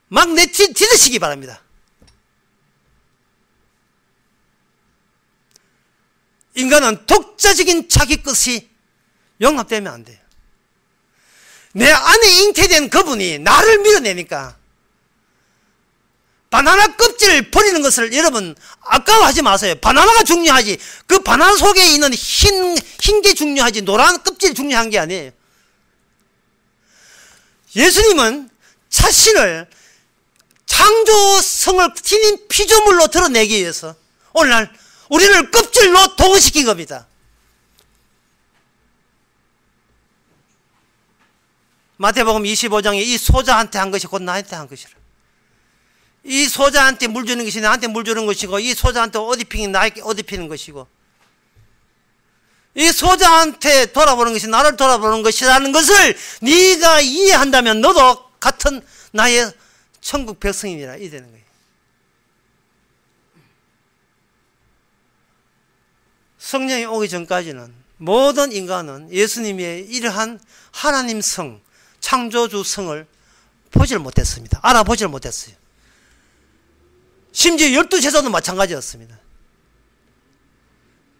막 내딛으시기 바랍니다. 인간은 독자적인 자기 것이 용납되면 안 돼요. 내 안에 잉태된 그분이 나를 밀어내니까 바나나 껍질을 버리는 것을 여러분 아까워하지 마세요. 바나나가 중요하지 그 바나나 속에 있는 흰 게 중요하지 노란 껍질이 중요한 게 아니에요. 예수님은 자신을 창조성을 티닌 피조물로 드러내기 위해서 오늘날 우리를 껍질로 동원시킨 겁니다. 마태복음 25장에 이 소자한테 한 것이 곧 나한테 한 것이라. 이 소자한테 물 주는 것이 나한테 물 주는 것이고 이 소자한테 옷 입히는 나에게 옷 입히는 것이고 이 소자한테 돌아보는 것이 나를 돌아보는 것이라는 것을 네가 이해한다면 너도 같은 나의 천국 백성이니라 이 되는 거예요. 성령이 오기 전까지는 모든 인간은 예수님의 이러한 하나님 성, 창조주 성을 보지를 못했습니다. 알아보지를 못했어요. 심지어 12제자도 마찬가지였습니다.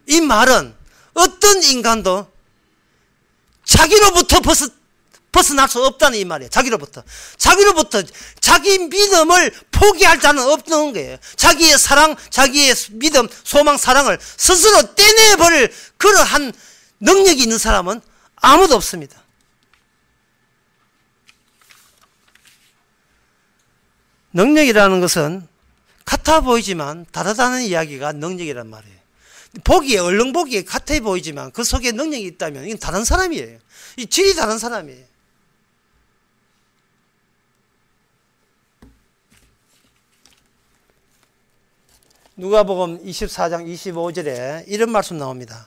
이 말은 어떤 인간도 자기로부터 벗어날 수 없다는 이 말이에요. 자기로부터 자기 믿음을 포기할 자는 없는 거예요. 자기의 사랑, 자기의 믿음, 소망, 사랑을 스스로 떼내버릴 그러한 능력이 있는 사람은 아무도 없습니다. 능력이라는 것은 같아 보이지만 다르다는 이야기가 능력이란 말이에요. 보기에 얼른 보기에 같아 보이지만 그 속에 능력이 있다면 이건 다른 사람이에요. 이 질이 다른 사람이에요. 누가복음 24장 25절에 이런 말씀 나옵니다.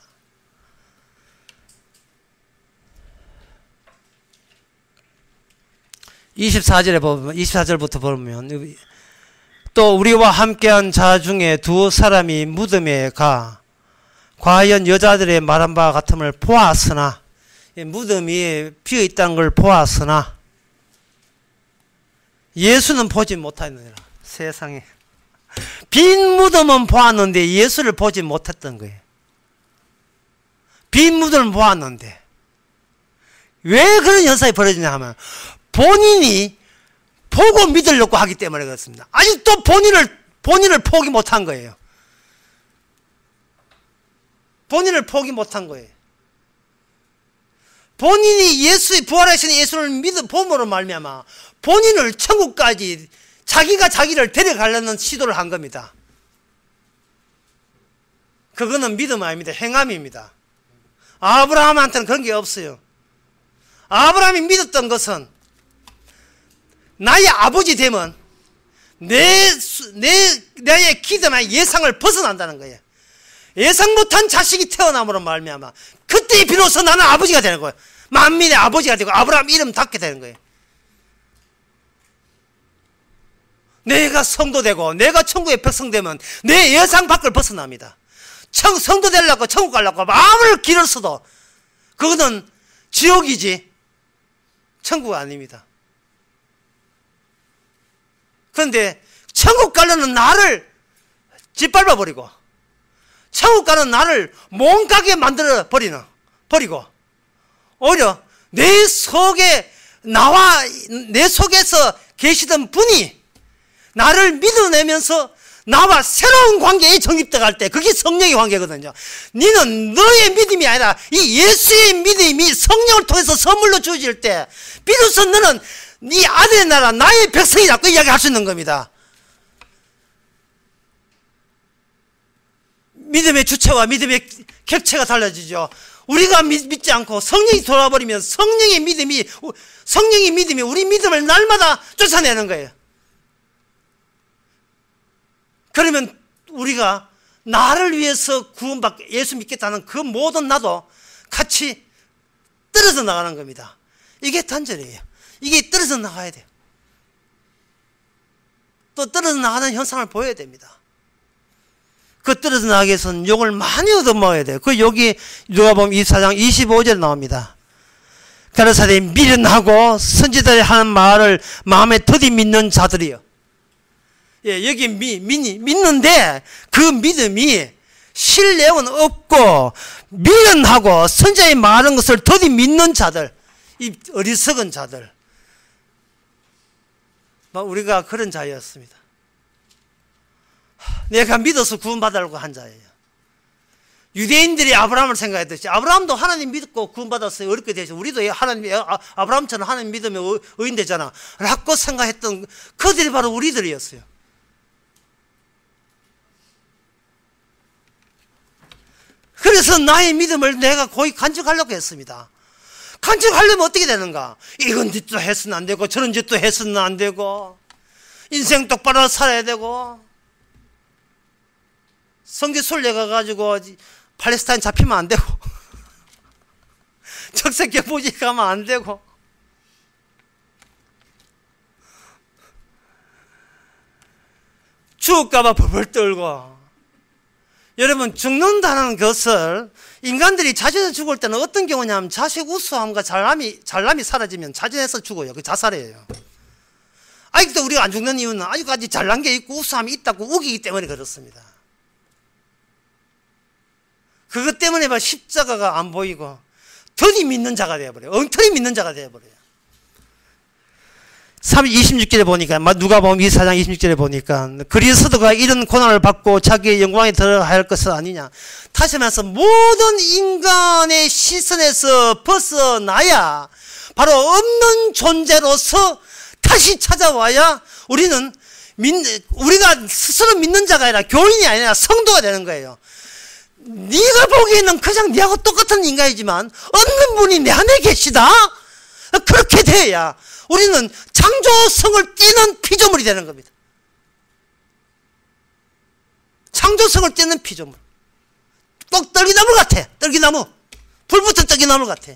보면 24절부터 보면 또 우리와 함께한 자 중에 두 사람이 무덤에 가 과연 여자들의 말한 바와 같음을 보았으나 무덤이 비어 있다는 걸 보았으나 예수는 보지 못하느니라. 세상에 빈 무덤은 보았는데 예수를 보지 못했던 거예요. 빈 무덤을 보았는데 왜 그런 현상이 벌어지냐 하면 본인이 보고 믿으려고 하기 때문에 그렇습니다. 아직도 본인을 포기 못한 거예요. 본인을 포기 못한 거예요. 본인이 예수의 부활하신 예수를 봄으로 말미암아 본인을 천국까지 자기가 자기를 데려가려는 시도를 한 겁니다. 그거는 믿음 아닙니다. 행함입니다. 아브라함한테는 그런 게 없어요. 아브라함이 믿었던 것은 나의 아버지 되면 나의 기대나 예상을 벗어난다는 거예요. 예상 못한 자식이 태어남으로 말미암아 그때 비로소 나는 아버지가 되는 거예요. 만민의 아버지가 되고 아브라함 이름 닫게 되는 거예요. 내가 성도 되고 내가 천국의 백성 되면 내 예상 밖을 벗어납니다. 성도 되려고 천국 가려고 마음을 길을 써도 그거는 지옥이지 천국 아닙니다. 그런데 천국 가려는 나를 짓밟아 버리고 천국 가는 나를 못 가게 만들어 버리고 오히려 내 속에서 계시던 분이 나를 믿어내면서 나와 새로운 관계에 정립돼 때 그게 성령의 관계거든요. 너는 너의 믿음이 아니라 이 예수의 믿음이 성령을 통해서 선물로 주어질 때 비로소 너는 네 아들의 나라 나의 백성이라고 이야기할 수 있는 겁니다. 믿음의 주체와 믿음의 객체가 달라지죠. 우리가 믿지 않고 성령이 돌아버리면 성령의 믿음이 우리 믿음을 날마다 쫓아내는 거예요. 그러면 우리가 나를 위해서 구원받게 예수 믿겠다는 그 모든 나도 같이 떨어져 나가는 겁니다. 이게 단절이에요. 이게 떨어져 나가야 돼요. 또 떨어져 나가는 현상을 보여야 됩니다. 그 떨어져 나가기 위해서는 욕을 많이 얻어먹어야 돼요. 그 욕이 누가복음 24장 25절에 나옵니다. 가라사대 미련하고 선지자들이 하는 말을 마음에 더디 믿는 자들이요. 예, 여기 믿는데 그 믿음이 신뢰는 없고 미련하고 선지자의 말하는 것을 더디 믿는 자들, 이 어리석은 자들, 우리가 그런 자였습니다. 내가 믿어서 구원받으려고 한 자예요. 유대인들이 아브라함을 생각했듯이 아브라함도 하나님 믿고 구원받았어요. 어렵게 되죠. 우리도 아브라함처럼 하나님 믿으면 의인 되잖아 라고 생각했던 그들이 바로 우리들이었어요. 그래서 나의 믿음을 내가 거의 간직하려고 했습니다. 간직하려면 어떻게 되는가? 이건 짓도 했으면 안 되고 저런 짓도 했으면 안 되고 인생 똑바로 살아야 되고 성교 순례 가가지고 팔레스타인 잡히면 안 되고 적색계 보지 가면 안 되고 죽을까봐 벌벌 떨고. 여러분, 죽는다는 것을 인간들이 자진해서 죽을 때는 어떤 경우냐면 자식 우수함과 잘남이 사라지면 자진해서 죽어요. 그 자살이에요. 아직도 우리가 안 죽는 이유는 아직까지 잘난 게 있고 우수함이 있다고 우기기 때문에 그렇습니다. 그것 때문에 막 십자가가 안 보이고 더디 믿는 자가 되어버려요. 엉터리 믿는 자가 되어버려요. 26절에 보니까 누가복음 24장 26절에 보니까 그리스도가 이런 고난을 받고 자기의 영광에 들어가야 할 것은 아니냐. 다시 말해서 모든 인간의 시선에서 벗어나야 바로 없는 존재로서 다시 찾아와야 우리가 스스로 믿는 자가 아니라 교인이 아니라 성도가 되는 거예요. 네가 보기에는 그냥 네하고 똑같은 인간이지만 없는 분이 내 안에 계시다. 그렇게 돼야 우리는 창조성을 띠는 피조물이 되는 겁니다. 창조성을 띠는 피조물. 꼭 떨기나무 같아. 떨기나무. 불 붙은 떨기나무 같아.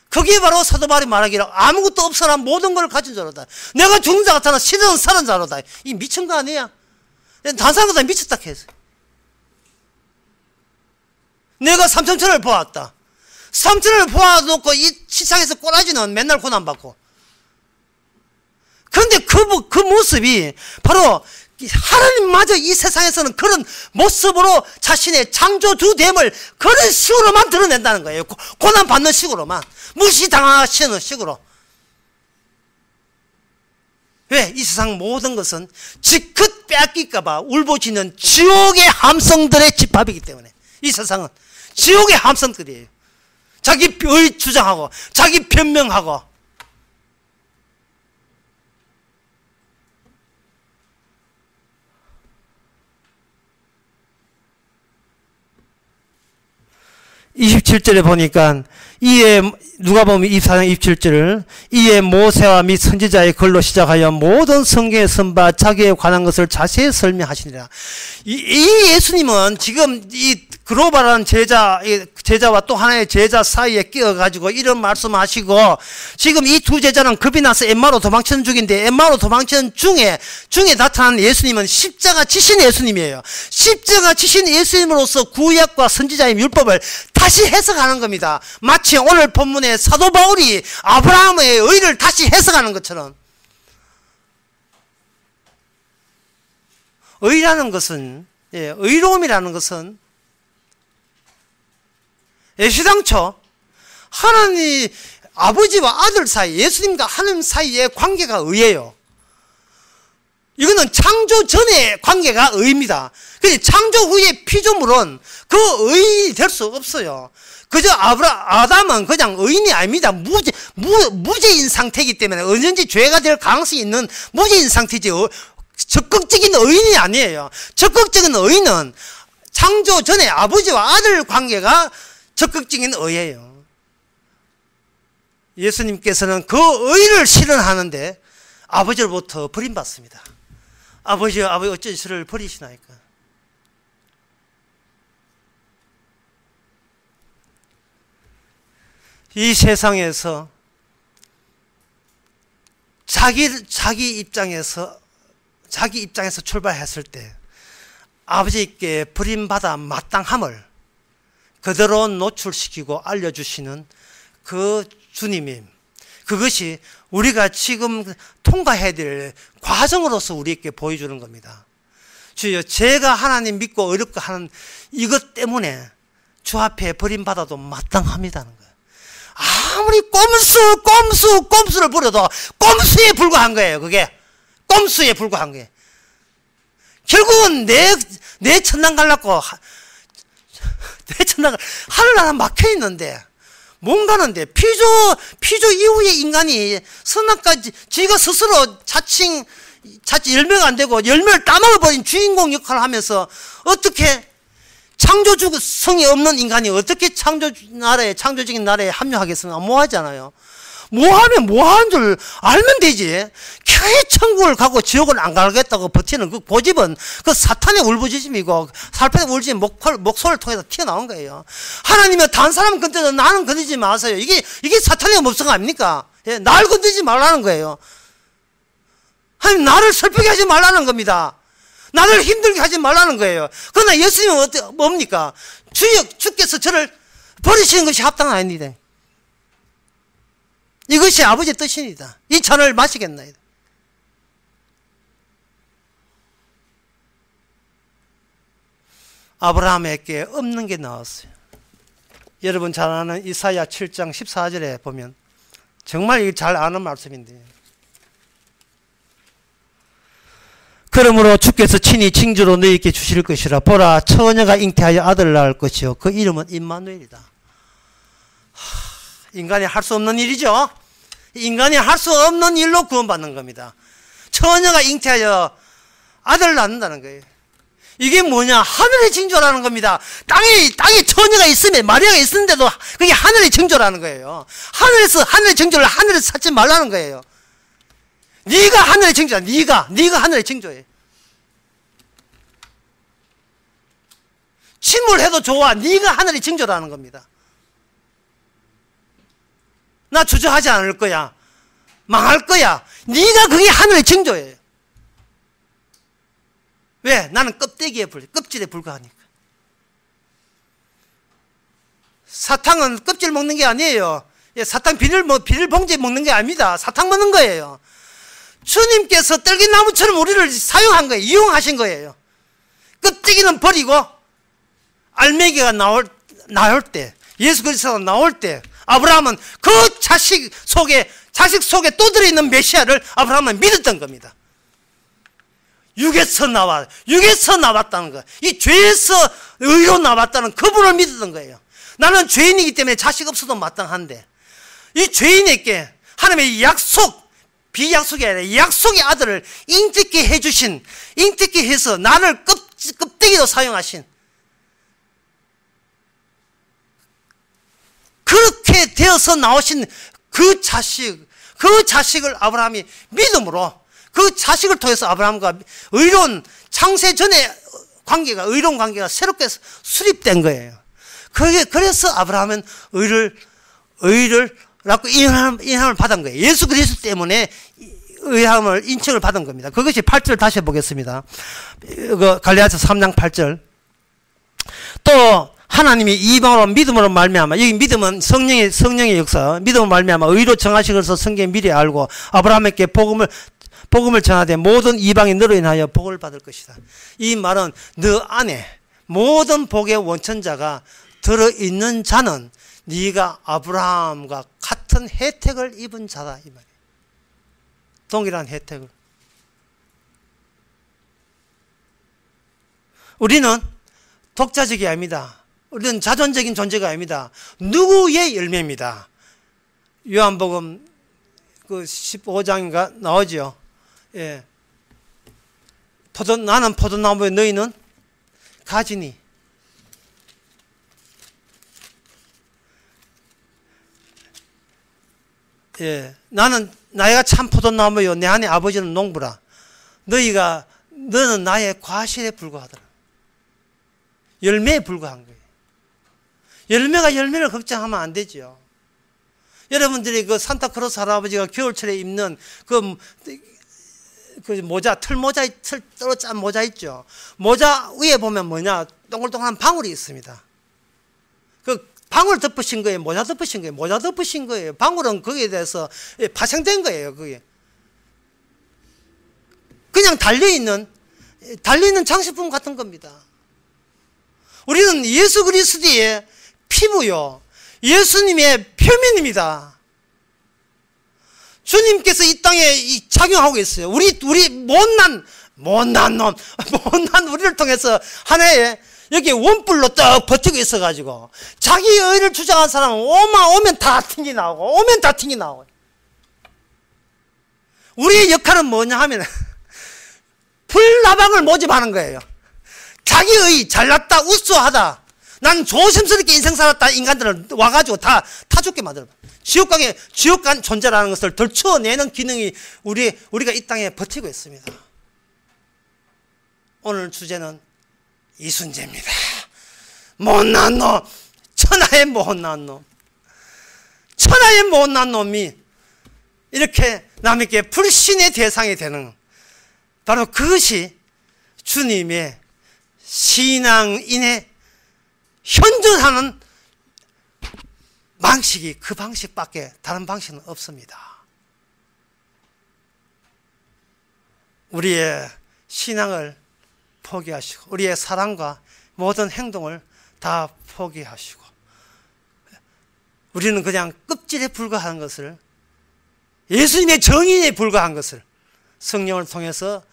그게 바로 사도 바울이 말하기를 아무것도 없어라 모든 걸 가진 자로다. 내가 죽는 자 같아나 실은 사는 자로다. 이 미친 거 아니야? 단사보다 미쳤다 했어요. 내가 삼천천을 보았다. 삼천을 보아놓고 이 세상에서 꼬라지는 맨날 고난받고. 그런데 그 모습이 바로 하나님마저 이 세상에서는 그런 모습으로 자신의 창조주됨을 그런 식으로만 드러낸다는 거예요. 고난받는 식으로만. 무시당하시는 식으로. 왜? 이 세상 모든 것은 지껏 빼앗길까봐 울부짖는 지옥의 함성들의 집합이기 때문에. 이 세상은 지옥의 함성들이에요. 자기 의 주장하고 자기 변명하고. (27절에) 보니까 이에 누가복음 24장 27절을 이에 모세와 및 선지자의 글로 시작하여 모든 성경에 선바 자기에 관한 것을 자세히 설명하시니라. 이 예수님은 지금 이 글로벌한 제자와 또 하나의 제자 사이에 끼어가지고 이런 말씀하시고, 지금 이 두 제자는 겁이 나서 엠마오로 도망치는 중인데, 엠마오로 도망치는 중에 나타난 예수님은 십자가 지신 예수님이에요. 십자가 지신 예수님으로서 구약과 선지자의 율법을 다시 해석하는 겁니다. 마치 오늘 본문에 사도 바울이 아브라함의 의를 다시 해석하는 것처럼. 의라는 것은, 의로움이라는 것은 애시당초 하나님 아버지와 아들 사이, 예수님과 하나님 사이의 관계가 의예요. 이거는 창조 전의 관계가 의입니다. 근데 창조 후의 피조물은 그 의인이 될 수 없어요. 그저 아담은 그냥 의인이 아닙니다. 무죄인 상태이기 때문에 언제든지 죄가 될 가능성이 있는 무죄인 상태지. 적극적인 의인이 아니에요. 적극적인 의인은 창조 전에 아버지와 아들 관계가 적극적인 의예요. 예수님께서는 그 의를 실현하는데 아버지로부터 버림받습니다. 아버지 어찌 저를 버리시나이까. 이 세상에서 자기 입장에서 출발했을 때 아버지께 버림받아 마땅함을 그대로 노출시키고 알려주시는 그 주님이, 그것이 우리가 지금 통과해야 될 과정으로서 우리에게 보여주는 겁니다. 주여, 제가 하나님 믿고 어렵고 하는 이것 때문에 주 앞에 버림받아도 마땅합니다는 거예요. 아무리 꼼수를 부려도 꼼수에 불과한 거예요. 그게 꼼수에 불과한 거예요. 결국은 내 천당 갈라고 하늘나라 막혀 있는데 뭔가는데 피조 이후에 인간이 선악까지 지가 스스로 자칭 열매가 안 되고 열매를 따먹어버린 주인공 역할을 하면서 어떻게 창조성이 없는 인간이 어떻게 창조적인 나라에 합류하겠습니까? 뭐하잖아요. 뭐하면 뭐하는 줄 알면 되지. 교회 천국을 가고 지옥을 안 가겠다고 버티는 그 고집은 그 사탄의 울부짖음이고 사탄의 울부짖음 목소리를 통해서 튀어나온 거예요. 하나님은 다른 사람 건드려도 나는 건드리지 마세요. 이게 사탄의 법성 아닙니까? 예, 나를 건드리지 말라는 거예요. 하나님 나를 슬프게 하지 말라는 겁니다. 나를 힘들게 하지 말라는 거예요. 그러나 예수님은 뭡니까? 주께서 저를 버리시는 것이 합당은 아닙니다. 이것이 아버지의 뜻입니다. 이 잔을 마시겠나이다. 아브라함에게 없는 게 나왔어요. 여러분 잘 아는 이사야 7장 14절에 보면 정말 이거 잘 아는 말씀인데, 그러므로 주께서 친히 징조로 너희에게 주실 것이라. 보라, 처녀가 잉태하여 아들을 낳을 것이요 그 이름은 임마누엘이다. 인간이 할 수 없는 일이죠. 인간이 할 수 없는 일로 구원받는 겁니다. 처녀가 잉태하여 아들을 낳는다는 거예요. 이게 뭐냐? 하늘의 징조라는 겁니다. 땅에 처녀가 있으면, 마리아가 있는데도 그게 하늘의 징조라는 거예요. 하늘의 징조를 하늘에서 찾지 말라는 거예요. 네가 하늘의 징조야. 네가 하늘의 징조예요. 침몰해도 좋아. 네가 하늘의 징조라는 겁니다. 나 주저하지 않을 거야. 망할 거야. 네가 그게 하늘의 징조예요. 왜? 나는 껍질에 불과하니까. 사탕은 껍질 먹는 게 아니에요. 사탕 비닐 봉지 먹는 게 아닙니다. 사탕 먹는 거예요. 주님께서 떨기나무처럼 우리를 사용한 거예요. 이용하신 거예요. 껍데기는 버리고 알맹이가 나올 때, 예수 그리스도가 나올 때, 아브라함은 그 자식 속에 또 들어있는 메시아를 아브라함은 믿었던 겁니다. 육에서 나왔다는 거. 이 죄에서 의로 나왔다는 그분을 믿었던 거예요. 나는 죄인이기 때문에 자식 없어도 마땅한데, 이 죄인에게 하나님의 비약속이 아니라 약속의 아들을 잉태케 해서 나를 껍데기로 사용하신, 그렇게 되어서 나오신 그 자식을 아브라함이 믿음으로, 그 자식을 통해서 아브라함과 의로운 창세 전에 의로운 관계가 새롭게 수립된 거예요. 그래서 아브라함은 의를 낳고 인함을 받은 거예요. 예수 그리스도 때문에 인칭을 받은 겁니다. 그것이 8절 다시 보겠습니다. 갈라디아서 3장 8절. 또 하나님이 이방으로 믿음으로 말미암아, 여기 믿음은 성령의 역사, 믿음으로 말미암아 의로 정하신 것을 성경에 미리 알고 아브라함에게 복음을 전하되 모든 이방이 너로 인하여 복을 받을 것이다. 이 말은 너 안에 모든 복의 원천자가 들어있는 자는 네가 아브라함과 같은 혜택을 입은 자다, 이 말이에요. 동일한 혜택을. 우리는 독자적이 아닙니다. 우리는 자존적인 존재가 아닙니다. 누구의 열매입니다. 요한복음 그 15장인가 나오죠. 예. 나는 포도나무에 너희는 가지니. 예, 나이가 참 포도나무요. 내 안에 아버지는 농부라. 너는 나의 과실에 불과하더라. 열매에 불과한 거예요. 열매가 열매를 걱정하면 안 되죠. 여러분들이 그 산타크로스 할아버지가 겨울철에 입는 그 모자, 털로 짠 모자 있죠. 모자 위에 보면 뭐냐, 동글동글한 방울이 있습니다. 그 방울 덮으신 거예요? 모자 덮으신 거예요? 모자 덮으신 거예요. 방울은 거기에 대해서 파생된 거예요. 그게 그냥 달려있는 장식품 같은 겁니다. 우리는 예수 그리스도의 피부요, 예수님의 표면입니다. 주님께서 이 땅에 작용하고 있어요. 우리 못난 우리를 통해서 하나의 여기 원뿔로 딱 버티고 있어가지고 자기 의를 주장한 사람은 오면 다 튕기 나오고 우리의 역할은 뭐냐 하면 불나방을 모집하는 거예요. 자기의 잘났다, 우수하다, 난 조심스럽게 인생 살았다 인간들을 와가지고 다 죽게 만들어. 지옥간 존재라는 것을 덜쳐내는 기능이 우리가 이 땅에 버티고 있습니다. 오늘 주제는 이순재입니다. 못난 놈, 천하의 못난 놈이 이렇게 남에게 불신의 대상이 되는, 바로 그것이 주님의 신앙인의 현존하는 방식이 그 방식밖에 다른 방식은 없습니다. 우리의 신앙을 포기하시고 우리의 사랑과 모든 행동을 다 포기하시고 우리는 그냥 껍질에 불과한 것을, 예수님의 정인에 불과한 것을 성령을 통해서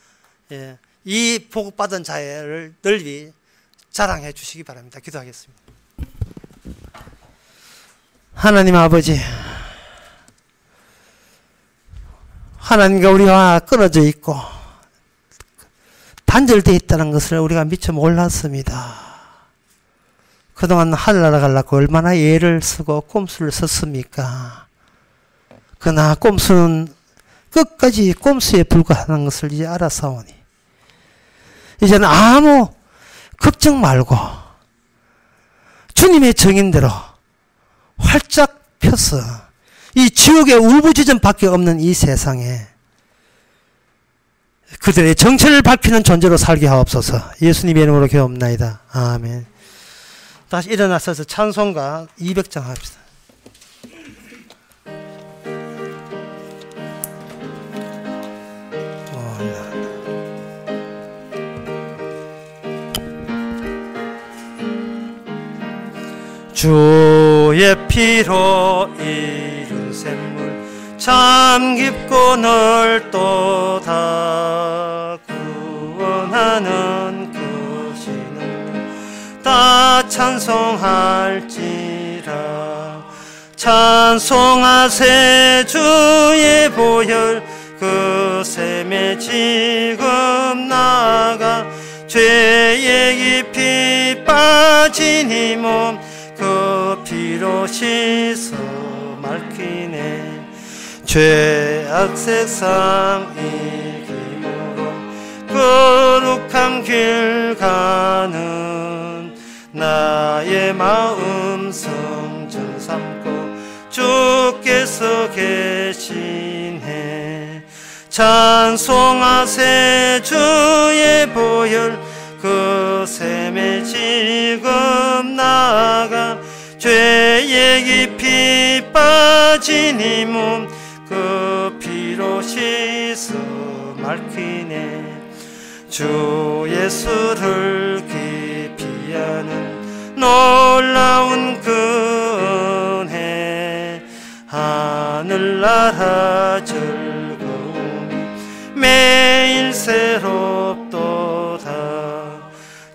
이 복받은 자를 널리 자랑해 주시기 바랍니다. 기도하겠습니다. 하나님 아버지, 하나님과 우리와 끊어져 있고 단절되어 있다는 것을 우리가 미처 몰랐습니다. 그동안 하늘나라 가려고 얼마나 애를 쓰고 꼼수를 썼습니까? 그러나 꼼수는 끝까지 꼼수에 불과하는 것을 이제 알아사오니 이제는 아무 걱정 말고 주님의 정인대로 활짝 펴서 이 지옥의 울부짖음밖에 없는 이 세상에 그들의 정체를 밝히는 존재로 살게 하옵소서. 예수님의 이름으로 기도합나이다. 아멘. 다시 일어나서 찬송가 200장 합시다. 주의 피로 이룬 샘물 참 깊고 넓도다. 구원하는 그 신을 다 찬송할지라. 찬송하세 주의 보혈 그 샘에 지금 나아가 죄의 깊이 빠진 이 몸 그 피로 씻어 맑히네. 죄악 세상 이김으로 거룩한 길 가는 나의 마음 성전 삼고 주께서 계시네. 찬송하세 주의 보혈 그 샘에 지금 나아가 죄의 깊이 빠진 이 몸 그 피로 씻어 맑히네. 주 예수를 깊이 아는 놀라운 그 은혜 하늘나라 즐거움이 매일 새롭도다.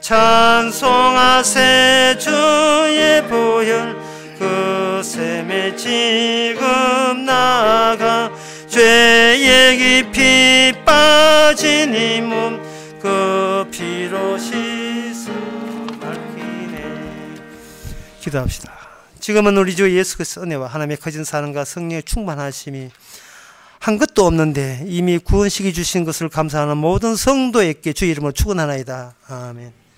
찬송하세 주의 보혈 그 샘에 지금 나아가 죄의 깊이 빠진 이 몸 그 피로 씻어 밝히네. 기도합시다. 지금은 우리 주 예수 그리스도의 은혜와 하나님의 커진 사랑과 성령의 충만하심이 한 것도 없는데 이미 구원시켜 주신 것을 감사하는 모든 성도에게 주 이름으로 축원하나이다. 아멘.